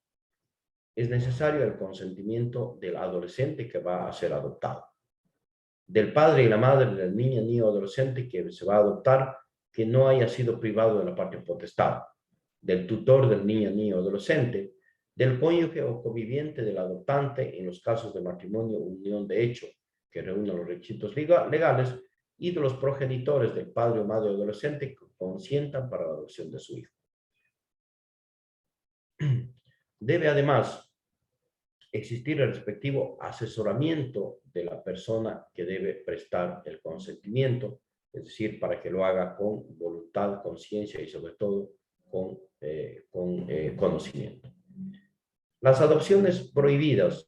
es necesario el consentimiento del adolescente que va a ser adoptado, del padre y la madre del niño, niño o adolescente que se va a adoptar, que no haya sido privado de la patria potestad, del tutor del niño, niño o adolescente, del cónyuge o conviviente del adoptante en los casos de matrimonio o unión de hecho que reúnan los requisitos legales, y de los progenitores del padre o madre adolescente que consientan para la adopción de su hijo. Debe además existir el respectivo asesoramiento de la persona que debe prestar el consentimiento, es decir, para que lo haga con voluntad, conciencia y sobre todo con conocimiento. Las adopciones prohibidas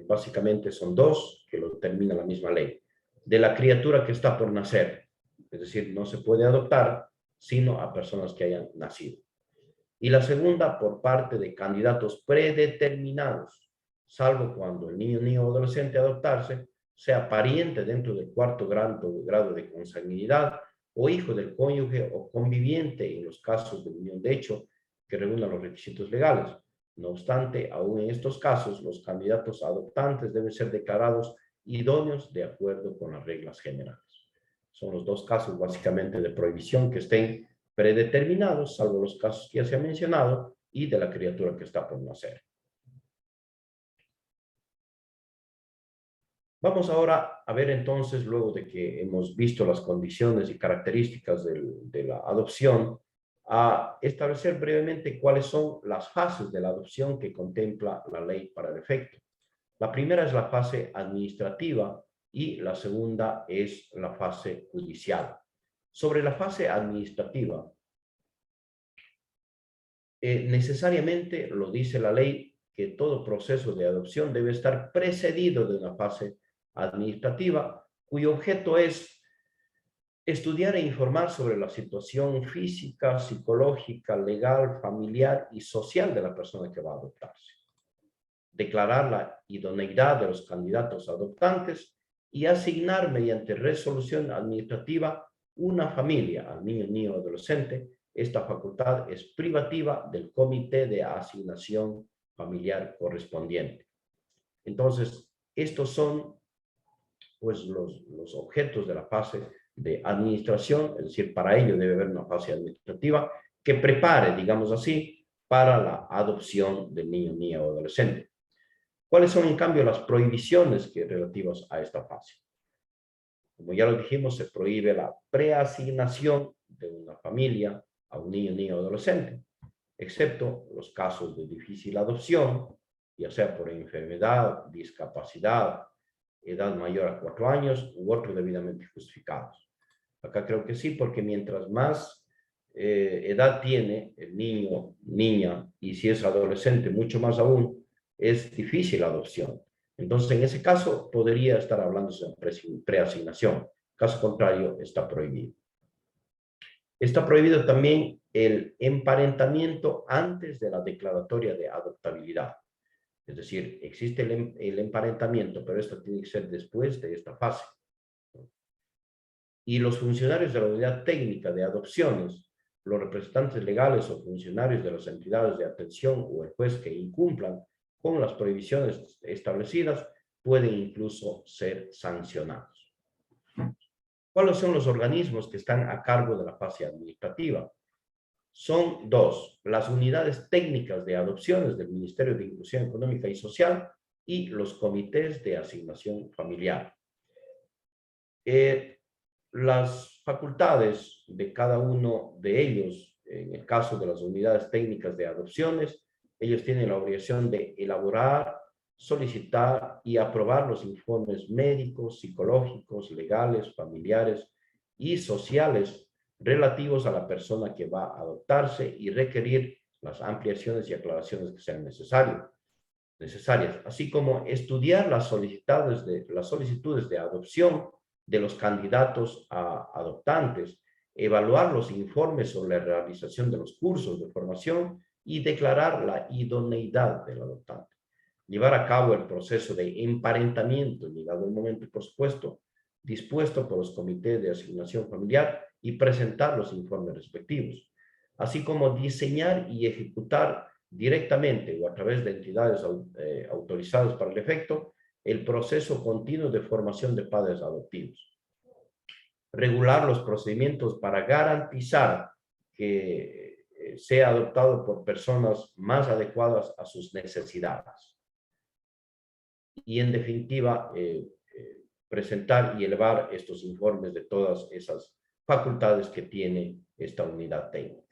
básicamente son dos, que lo determina la misma ley. De la criatura que está por nacer, es decir, no se puede adoptar sino a personas que hayan nacido. Y la segunda, por parte de candidatos predeterminados, salvo cuando el niño, niño o adolescente a adoptarse sea pariente dentro del cuarto grado de consanguinidad o hijo del cónyuge o conviviente en los casos de unión de hecho que reúnan los requisitos legales. No obstante, aún en estos casos, los candidatos adoptantes deben ser declarados idóneos de acuerdo con las reglas generales. Son los dos casos básicamente de prohibición que estén predeterminados, salvo los casos que ya se han mencionado, y de la criatura que está por nacer. Vamos ahora a ver entonces, luego de que hemos visto las condiciones y características de la adopción, a establecer brevemente cuáles son las fases de la adopción que contempla la ley para el efecto. La primera es la fase administrativa y la segunda es la fase judicial. Sobre la fase administrativa, necesariamente lo dice la ley que todo proceso de adopción debe estar precedido de una fase administrativa cuyo objeto es estudiar e informar sobre la situación física, psicológica, legal, familiar y social de la persona que va a adoptarse. Declarar la idoneidad de los candidatos adoptantes y asignar mediante resolución administrativa una familia al niño, niño o adolescente. Esta facultad es privativa del comité de asignación familiar correspondiente. Entonces, estos son pues los objetos de la fase de administración, es decir, para ello debe haber una fase administrativa que prepare, digamos así, para la adopción del niño, niña o adolescente. ¿Cuáles son, en cambio, las prohibiciones relativas a esta fase? Como ya lo dijimos, se prohíbe la preasignación de una familia a un niño, niña o adolescente, excepto los casos de difícil adopción, ya sea por enfermedad, discapacidad, edad mayor a 4 años u otros debidamente justificados. Acá creo que sí, porque mientras más edad tiene el niño, niña, y si es adolescente, mucho más aún, es difícil la adopción. Entonces, en ese caso, podría estar hablando de preasignación. Caso contrario, está prohibido. Está prohibido también el emparentamiento antes de la declaratoria de adoptabilidad. Es decir, existe el emparentamiento, pero esto tiene que ser después de esta fase. Y los funcionarios de la unidad técnica de adopciones, los representantes legales o funcionarios de las entidades de atención o el juez que incumplan con las prohibiciones establecidas, pueden incluso ser sancionados. ¿Cuáles son los organismos que están a cargo de la fase administrativa? Son dos: las unidades técnicas de adopciones del Ministerio de Inclusión Económica y Social y los comités de asignación familiar. Las facultades de cada uno de ellos, en el caso de las unidades técnicas de adopciones, ellos tienen la obligación de elaborar, solicitar y aprobar los informes médicos, psicológicos, legales, familiares y sociales relativos a la persona que va a adoptarse y requerir las ampliaciones y aclaraciones que sean necesarias, así como estudiar las solicitudes de adopción de los candidatos a adoptantes, evaluar los informes sobre la realización de los cursos de formación y declarar la idoneidad del adoptante. Llevar a cabo el proceso de emparentamiento, llegado el momento, por supuesto, dispuesto por los comités de asignación familiar y presentar los informes respectivos, así como diseñar y ejecutar directamente o a través de entidades autorizadas para el efecto el proceso continuo de formación de padres adoptivos. Regular los procedimientos para garantizar que sea adoptado por personas más adecuadas a sus necesidades. Y en definitiva, presentar y elevar estos informes de todas esas facultades que tiene esta unidad técnica.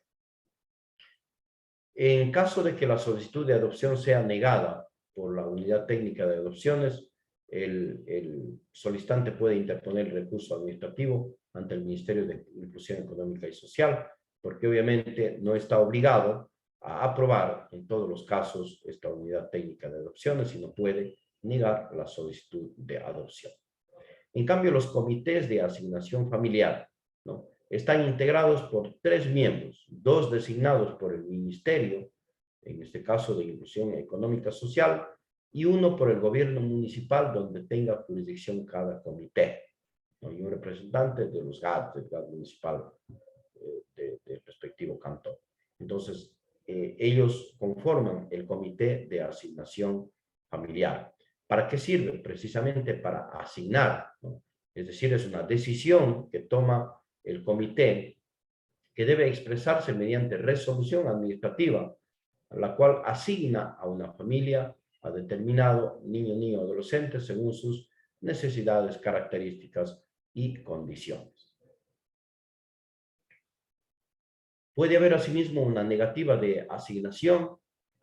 En caso de que la solicitud de adopción sea negada por la unidad técnica de adopciones, el solicitante puede interponer el recurso administrativo ante el Ministerio de Inclusión Económica y Social, porque obviamente no está obligado a aprobar en todos los casos esta unidad técnica de adopciones, sino puede negar la solicitud de adopción. En cambio, los comités de asignación familiar, ¿no?, están integrados por 3 miembros, 2 designados por el Ministerio, en este caso de Inclusión Económica Social, y 1 por el gobierno municipal, donde tenga jurisdicción cada comité, ¿no?, y un representante de los GAT, del GAT municipal del respectivo cantón. Entonces, ellos conforman el comité de asignación familiar. ¿Para qué sirve? Precisamente para asignar, ¿no? Es decir, es una decisión que toma el comité que debe expresarse mediante resolución administrativa, la cual asigna a una familia a determinado niño, niña o adolescente según sus necesidades, características y condiciones. Puede haber asimismo una negativa de asignación,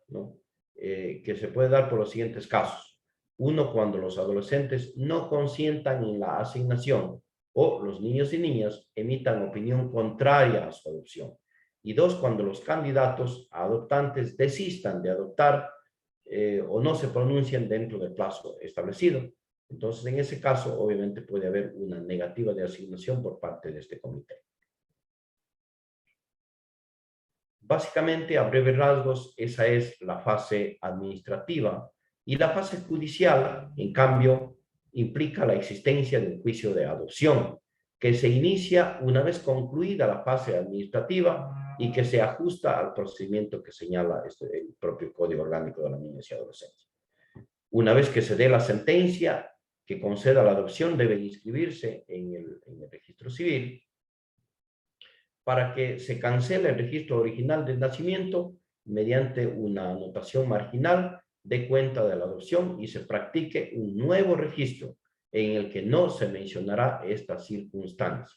¿no?, que se puede dar por los siguientes casos. 1, cuando los adolescentes no consientan en la asignación o los niños y niñas emitan opinión contraria a su adopción. Y 2, cuando los candidatos a adoptantes desistan de adoptar o no se pronuncian dentro del plazo establecido. Entonces, en ese caso, obviamente puede haber una negativa de asignación por parte de este comité. Básicamente, a breves rasgos, esa es la fase administrativa. Y la fase judicial, en cambio, implica la existencia de un juicio de adopción, que se inicia una vez concluida la fase administrativa y que se ajusta al procedimiento que señala el propio Código Orgánico de la Niñez y Adolescencia. Una vez que se dé la sentencia que conceda la adopción, debe inscribirse en el registro civil para que se cancele el registro original del nacimiento mediante una anotación marginal de cuenta de la adopción y se practique un nuevo registro en el que no se mencionará esta circunstancia.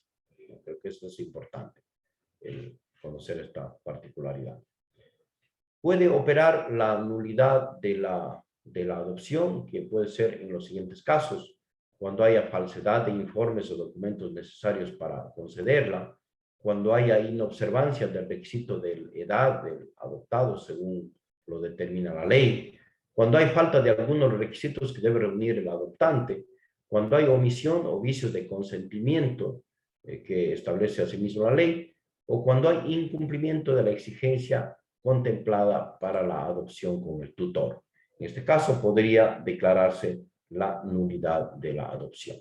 Creo que esto es importante, conocer esta particularidad. Puede operar la nulidad de la adopción, que puede ser en los siguientes casos: cuando haya falsedad de informes o documentos necesarios para concederla, cuando haya inobservancia del requisito de edad del adoptado según lo determina la ley, cuando hay falta de algunos requisitos que debe reunir el adoptante, cuando hay omisión o vicios de consentimiento que establece asimismo la ley, o cuando hay incumplimiento de la exigencia contemplada para la adopción con el tutor. En este caso podría declararse la nulidad de la adopción,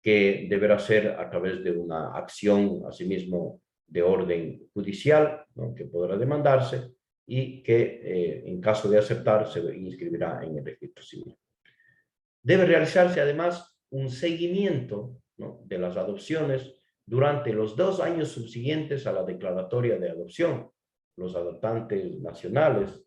que deberá ser a través de una acción, asimismo, de orden judicial, ¿no?, que podrá demandarse y que, en caso de aceptar, se inscribirá en el registro civil. Debe realizarse, además, un seguimiento, ¿no?, de las adopciones durante los 2 años subsiguientes a la declaratoria de adopción. Los adoptantes nacionales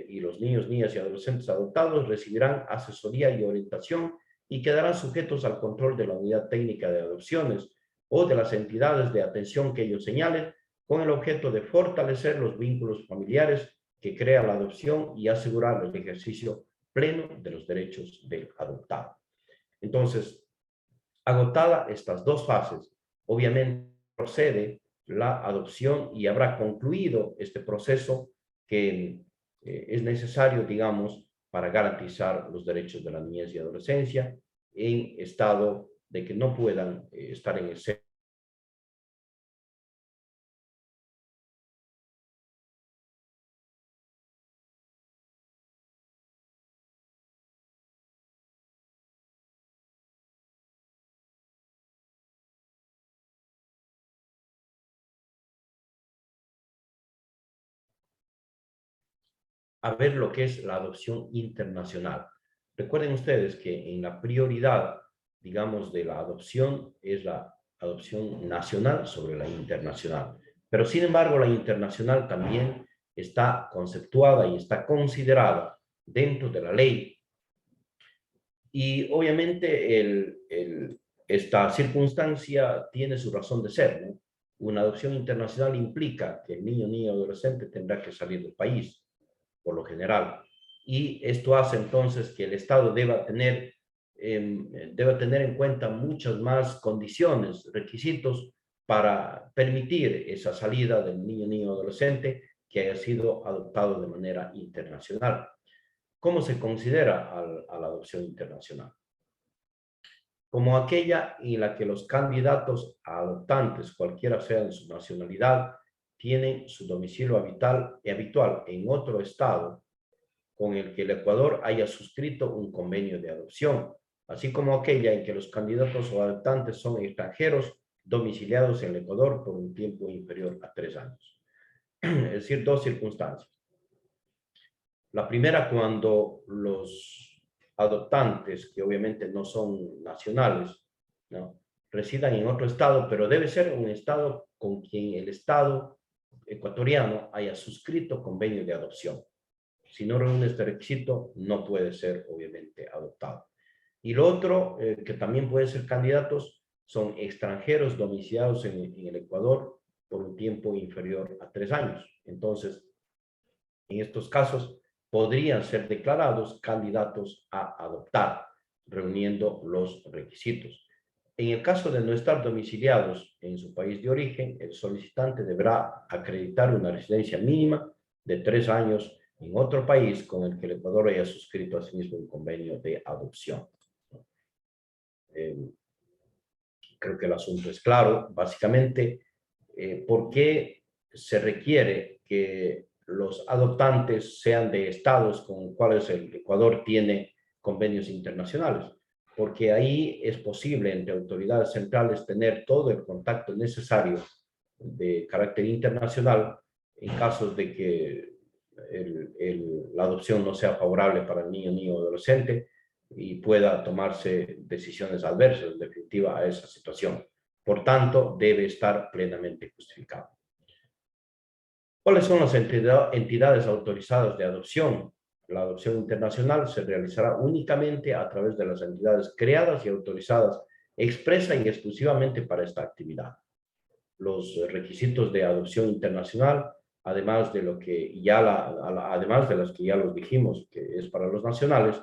y los niños, niñas y adolescentes adoptados recibirán asesoría y orientación y quedarán sujetos al control de la unidad técnica de adopciones o de las entidades de atención que ellos señalen, con el objeto de fortalecer los vínculos familiares que crea la adopción y asegurar el ejercicio pleno de los derechos del adoptado. Entonces, agotada estas 2 fases, obviamente procede la adopción y habrá concluido este proceso que es necesario, digamos, para garantizar los derechos de la niñez y adolescencia en estado de que no puedan estar en el seno a ver lo que es la adopción internacional. Recuerden ustedes que en la prioridad, digamos, de la adopción es la adopción nacional sobre la internacional. Pero sin embargo, la internacional también está conceptuada y está considerada dentro de la ley. Y obviamente esta circunstancia tiene su razón de ser, ¿no? Una adopción internacional implica que el niño, niña o adolescente tendrá que salir del país, por lo general. Y esto hace entonces que el Estado deba tener en cuenta muchas más condiciones, requisitos para permitir esa salida del niño, niña o adolescente que haya sido adoptado de manera internacional. ¿Cómo se considera a la adopción internacional? Como aquella en la que los candidatos a adoptantes, cualquiera sea su nacionalidad, tienen su domicilio habitual en otro estado con el que el Ecuador haya suscrito un convenio de adopción, así como aquella en que los candidatos o adoptantes son extranjeros domiciliados en el Ecuador por un tiempo inferior a 3 años. Es decir, dos circunstancias. La primera, cuando los adoptantes, que obviamente no son nacionales, ¿no?, residan en otro estado, pero debe ser un estado con quien el Estado ecuatoriano haya suscrito convenio de adopción. Si no reúne este requisito, no puede ser, obviamente, adoptado. Y lo otro, que también pueden ser candidatos, son extranjeros domiciliados en el Ecuador por un tiempo inferior a 3 años. Entonces, en estos casos, podrían ser declarados candidatos a adoptar, reuniendo los requisitos. En el caso de no estar domiciliados en su país de origen, el solicitante deberá acreditar una residencia mínima de 3 años en otro país con el que el Ecuador haya suscrito asimismo un convenio de adopción. Eh, Creo que el asunto es claro. Básicamente, ¿por qué se requiere que los adoptantes sean de estados con los cuales el Ecuador tiene convenios internacionales? Porque ahí es posible entre autoridades centrales tener todo el contacto necesario de carácter internacional en casos de que la adopción no sea favorable para el niño, niño o adolescente y pueda tomarse decisiones adversas, en definitiva, a esa situación. Por tanto, debe estar plenamente justificado. ¿Cuáles son las entidades autorizadas de adopción? La adopción internacional se realizará únicamente a través de las entidades creadas y autorizadas expresa y exclusivamente para esta actividad. Los requisitos de adopción internacional, además de los que ya los dijimos, que es para los nacionales,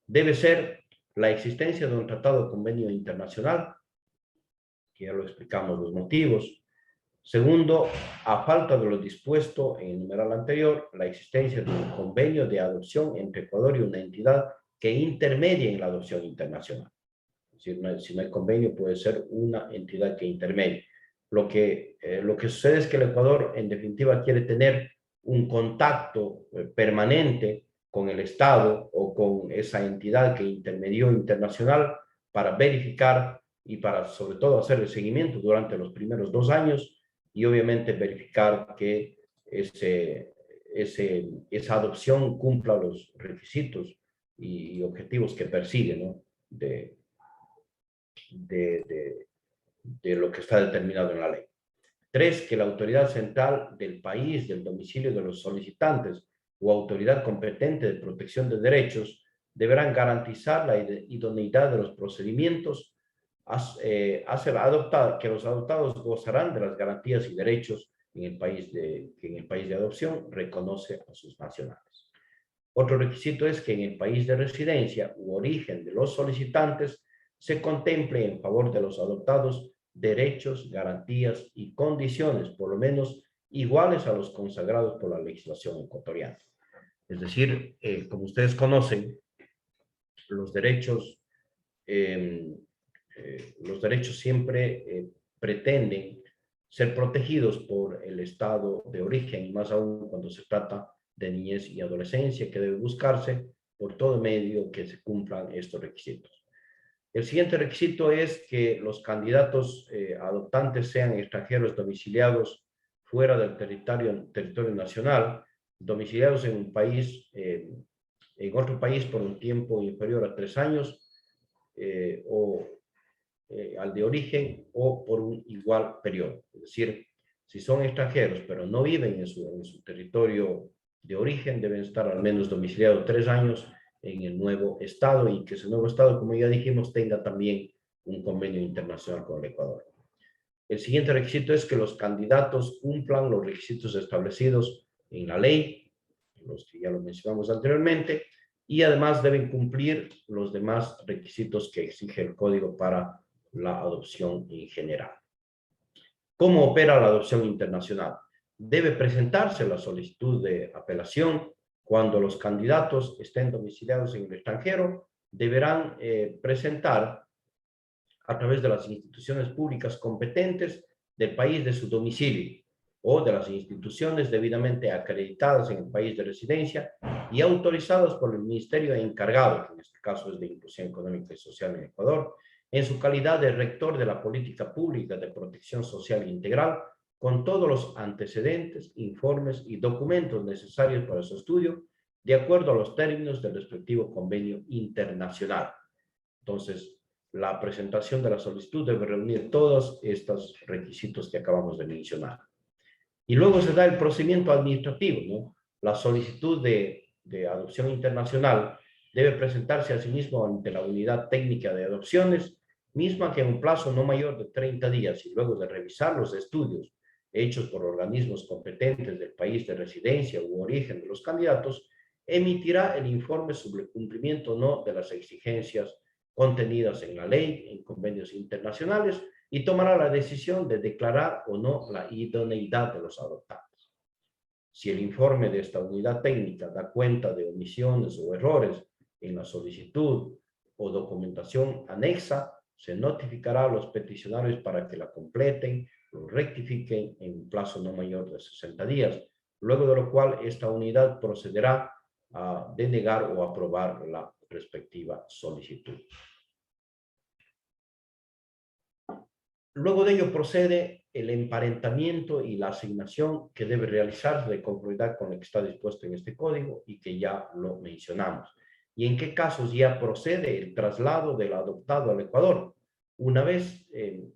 debe ser la existencia de un tratado de convenio internacional, que ya lo explicamos los motivos. Segundo, a falta de lo dispuesto en el numeral anterior, la existencia de un convenio de adopción entre Ecuador y una entidad que intermedie en la adopción internacional. Es decir, si no hay convenio, puede ser una entidad que intermedie. Lo que sucede es que el Ecuador, en definitiva, quiere tener un contacto permanente con el Estado o con esa entidad que intermedió internacional para verificar y para, sobre todo, hacer el seguimiento durante los primeros 2 años y, obviamente, verificar que esa adopción cumpla los requisitos y objetivos que persigue, ¿no?, de lo que está determinado en la ley. 3, que la autoridad central del país, del domicilio de los solicitantes o autoridad competente de protección de derechos deberán garantizar la idoneidad de los procedimientos que los adoptados gozarán de las garantías y derechos que en el país de adopción reconoce a sus nacionales. Otro requisito es que en el país de residencia u origen de los solicitantes se contemple en favor de los adoptados derechos, garantías y condiciones, por lo menos iguales a los consagrados por la legislación ecuatoriana. Es decir, como ustedes conocen, los derechos siempre pretenden ser protegidos por el estado de origen, y más aún cuando se trata de niñez y adolescencia, que debe buscarse por todo medio que se cumplan estos requisitos. El siguiente requisito es que los candidatos adoptantes sean extranjeros domiciliados fuera del territorio nacional domiciliados en un país, en otro país por un tiempo inferior a 3 años, o al de origen, o por un igual periodo. Es decir, si son extranjeros pero no viven en su territorio de origen, deben estar al menos domiciliados 3 años en el nuevo estado, y que ese nuevo estado, como ya dijimos, tenga también un convenio internacional con el Ecuador. El siguiente requisito es que los candidatos cumplan los requisitos establecidos en la ley, los que ya lo mencionamos anteriormente, y además deben cumplir los demás requisitos que exige el Código para la adopción en general. ¿Cómo opera la adopción internacional? Debe presentarse la solicitud de apelación cuando los candidatos estén domiciliados en el extranjero. Deberán presentar a través de las instituciones públicas competentes del país de su domicilio o de las instituciones debidamente acreditadas en el país de residencia y autorizadas por el ministerio encargado, que en este caso es de Inclusión Económica y Social en Ecuador, en su calidad de rector de la política pública de protección social integral, con todos los antecedentes, informes y documentos necesarios para su estudio, de acuerdo a los términos del respectivo convenio internacional. Entonces, la presentación de la solicitud debe reunir todos estos requisitos que acabamos de mencionar. Y luego se da el procedimiento administrativo, ¿no? La solicitud de adopción internacional debe presentarse asimismo ante la unidad técnica de adopciones, misma que en un plazo no mayor de 30 días, y luego de revisar los estudios hechos por organismos competentes del país de residencia u origen de los candidatos, emitirá el informe sobre el cumplimiento o no de las exigencias contenidas en la ley, en convenios internacionales, y tomará la decisión de declarar o no la idoneidad de los adoptantes. Si el informe de esta unidad técnica da cuenta de omisiones o errores en la solicitud o documentación anexa, se notificará a los peticionarios para que la completen, lo rectifiquen en un plazo no mayor de 60 días, luego de lo cual esta unidad procederá a denegar o aprobar la respectiva solicitud. Luego de ello procede el emparentamiento y la asignación que debe realizarse de conformidad con lo que está dispuesto en este código y que ya lo mencionamos. Y en qué casos ya procede el traslado del adoptado al Ecuador. Una vez,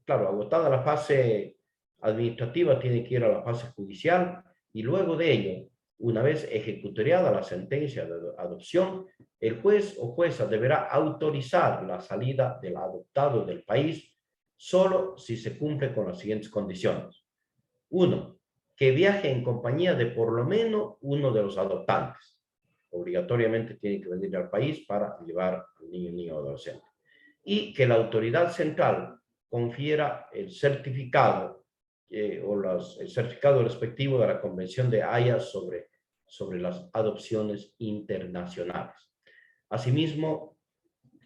claro, agotada la fase administrativa, tiene que ir a la fase judicial, y luego de ello, una vez ejecutoriada la sentencia de adopción, el juez o jueza deberá autorizar la salida del adoptado del país solo si se cumple con las siguientes condiciones. 1. Que viaje en compañía de por lo menos uno de los adoptantes. Obligatoriamente tiene que venir al país para llevar al niño o adolescente. Y que la autoridad central confiera el certificado el certificado respectivo de la Convención de Haya sobre las adopciones internacionales. Asimismo,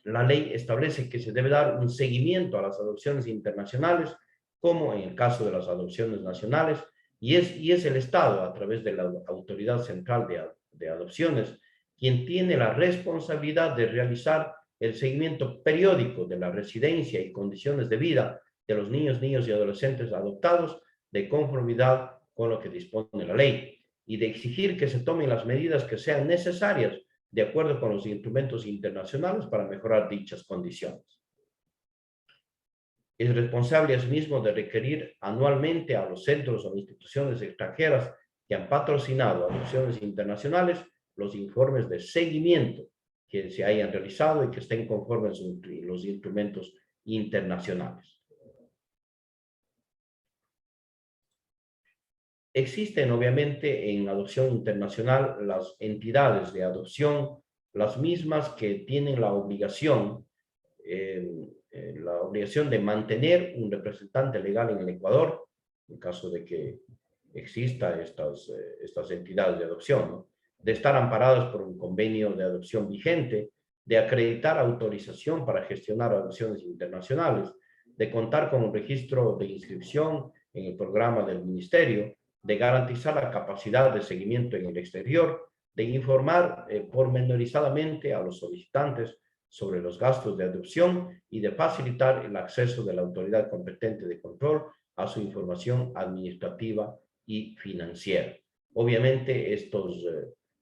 la ley establece que se debe dar un seguimiento a las adopciones internacionales, como en el caso de las adopciones nacionales, y es el Estado, a través de la Autoridad Central de Adopciones, quien tiene la responsabilidad de realizar el seguimiento periódico de la residencia y condiciones de vida de los niños y adolescentes adoptados, de conformidad con lo que dispone la ley, y de exigir que se tomen las medidas que sean necesarias de acuerdo con los instrumentos internacionales para mejorar dichas condiciones. Es responsable asimismo de requerir anualmente a los centros o instituciones extranjeras que han patrocinado adopciones internacionales los informes de seguimiento que se hayan realizado y que estén conformes con los instrumentos internacionales. Existen obviamente en adopción internacional las entidades de adopción, las mismas que tienen la obligación de mantener un representante legal en el Ecuador, en caso de que existan estas entidades de adopción, ¿no? De estar amparadas por un convenio de adopción vigente, de acreditar autorización para gestionar adopciones internacionales, de contar con un registro de inscripción en el programa del Ministerio, de garantizar la capacidad de seguimiento en el exterior, de informar pormenorizadamente a los solicitantes sobre los gastos de adopción y de facilitar el acceso de la autoridad competente de control a su información administrativa y financiera. Obviamente estos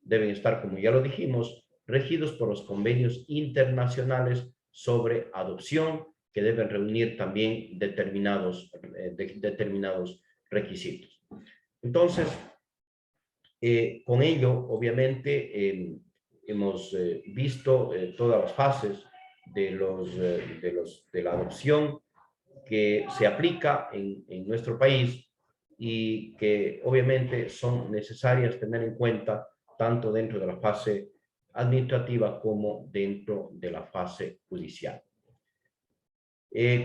deben estar, como ya lo dijimos, regidos por los convenios internacionales sobre adopción, que deben reunir también determinados requisitos. Entonces, con ello, obviamente, hemos visto todas las fases de la adopción que se aplica en nuestro país y que obviamente son necesarias tener en cuenta tanto dentro de la fase administrativa como dentro de la fase judicial.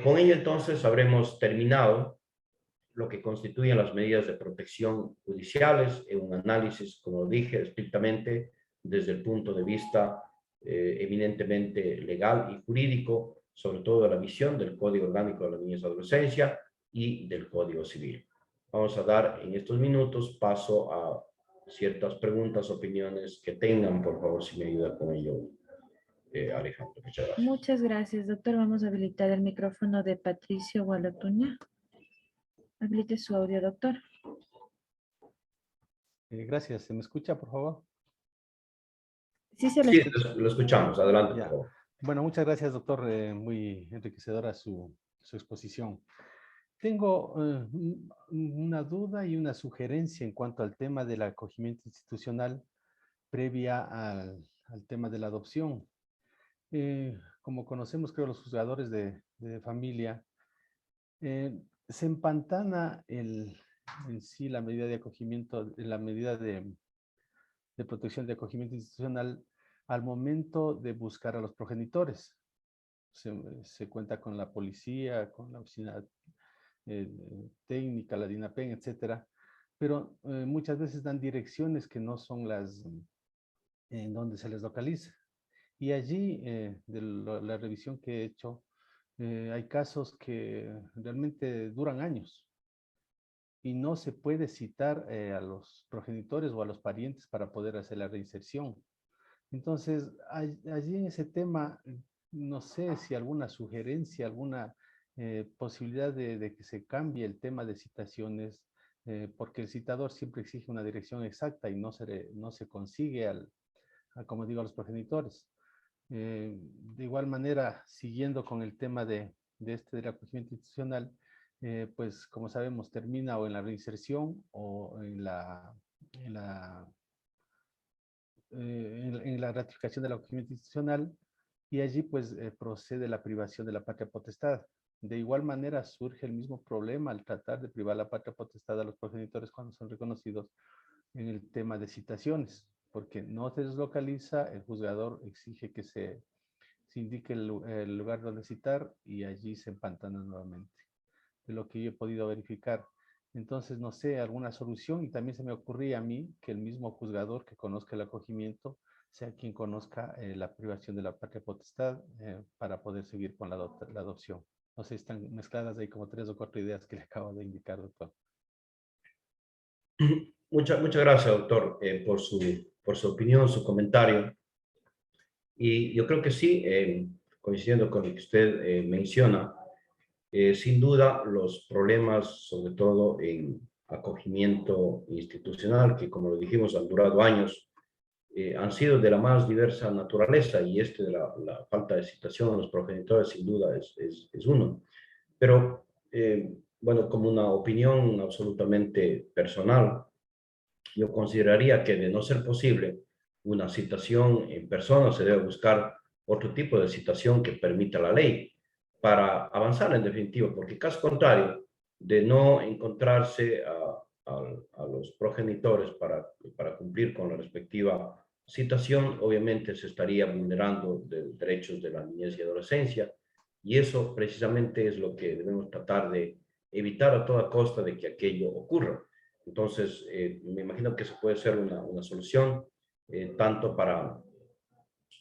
Con ello entonces habremos terminado lo que constituyen las medidas de protección judiciales en un análisis, como dije, estrictamente desde el punto de vista eminentemente legal y jurídico, sobre todo de la visión del Código Orgánico de la Niñez y Adolescencia y del Código Civil. Vamos a dar en estos minutos paso a ciertas preguntas, opiniones que tengan. Por favor, si me ayuda con ello, Alejandro. Muchas gracias. Muchas gracias, doctor. Vamos a habilitar el micrófono de Patricio Gualatuña. Habilite su audio, doctor. Gracias. ¿Se me escucha, por favor? Sí, se lo Sí, escucha. lo escuchamos. Adelante, por Ya. favor. Bueno, muchas gracias, doctor. Muy enriquecedora su exposición. Tengo una duda y una sugerencia en cuanto al tema del acogimiento institucional previa al tema de la adopción. Como conocemos, creo, los juzgadores de familia, se empantana en sí la medida de acogimiento, la medida de protección de acogimiento institucional al momento de buscar a los progenitores. Se cuenta con la policía, con la oficina técnica, la DINAPEN, etcétera, pero muchas veces dan direcciones que no son las en donde se les localiza. Y allí, de la revisión que he hecho, hay casos que realmente duran años y no se puede citar a los progenitores o a los parientes para poder hacer la reinserción. Entonces, allí en ese tema, no sé si alguna sugerencia, alguna posibilidad de que se cambie el tema de citaciones, porque el citador siempre exige una dirección exacta y no se consigue como digo, a los progenitores. De igual manera, siguiendo con el tema del acogimiento institucional, pues como sabemos termina o en la reinserción o en la ratificación del acogimiento institucional, y allí pues procede la privación de la patria potestad. De igual manera surge el mismo problema al tratar de privar la patria potestad a los progenitores cuando son reconocidos en el tema de citaciones, porque no se deslocaliza, el juzgador exige que se indique el lugar donde citar y allí se empantana nuevamente, de lo que yo he podido verificar. Entonces, no sé, alguna solución, y también se me ocurría a mí que el mismo juzgador que conozca el acogimiento sea quien conozca la privación de la patria potestad para poder seguir con la adopción. No sé, están mezcladas ahí como 3 o 4 ideas que le acabo de indicar, doctor. Muchas gracias, doctor, por su opinión, su comentario. Y yo creo que sí, coincidiendo con lo que usted menciona, sin duda los problemas, sobre todo en acogimiento institucional, que como lo dijimos han durado años, han sido de la más diversa naturaleza, y de la falta de citación a los progenitores sin duda es uno. Pero, bueno, como una opinión absolutamente personal, yo consideraría que de no ser posible una citación en persona, se debe buscar otro tipo de citación que permita la ley para avanzar en definitiva, porque caso contrario, de no encontrarse a los progenitores para cumplir con la respectiva citación, obviamente se estaría vulnerando derechos de la niñez y adolescencia, y eso precisamente es lo que debemos tratar de evitar a toda costa de que aquello ocurra. Entonces, me imagino que eso puede ser una solución, tanto para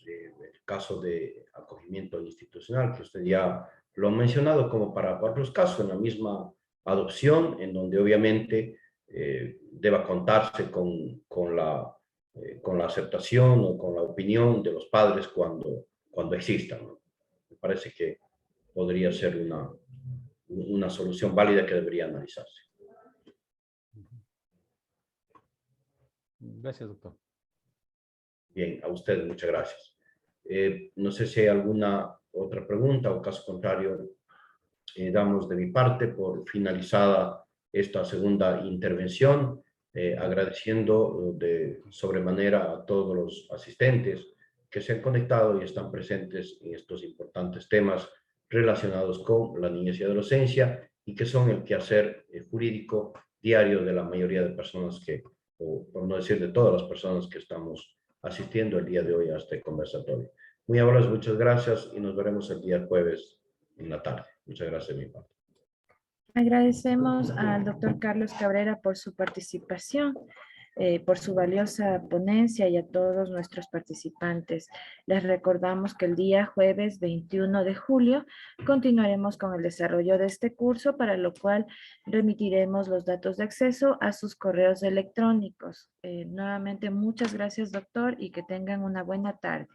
el caso de acogimiento institucional, que usted ya lo ha mencionado, como para otros casos en la misma adopción, en donde obviamente deba contarse con la aceptación o con la opinión de los padres cuando existan, ¿no? Me parece que podría ser una solución válida que debería analizarse. Gracias, doctor. Bien, a ustedes muchas gracias. No sé si hay alguna otra pregunta o caso contrario, damos de mi parte por finalizada esta segunda intervención, agradeciendo de sobremanera a todos los asistentes que se han conectado y están presentes en estos importantes temas relacionados con la niñez y adolescencia y que son el quehacer jurídico diario de la mayoría de personas que, o por no decir de todas las personas que estamos asistiendo el día de hoy a este conversatorio. Muy amables, muchas gracias y nos veremos el día jueves en la tarde. Muchas gracias de mi parte. Agradecemos al doctor Carlos Cabrera por su participación, por su valiosa ponencia y a todos nuestros participantes. Les recordamos que el día jueves 21 de julio continuaremos con el desarrollo de este curso, para lo cual remitiremos los datos de acceso a sus correos electrónicos. Nuevamente, muchas gracias, doctor, y que tengan una buena tarde.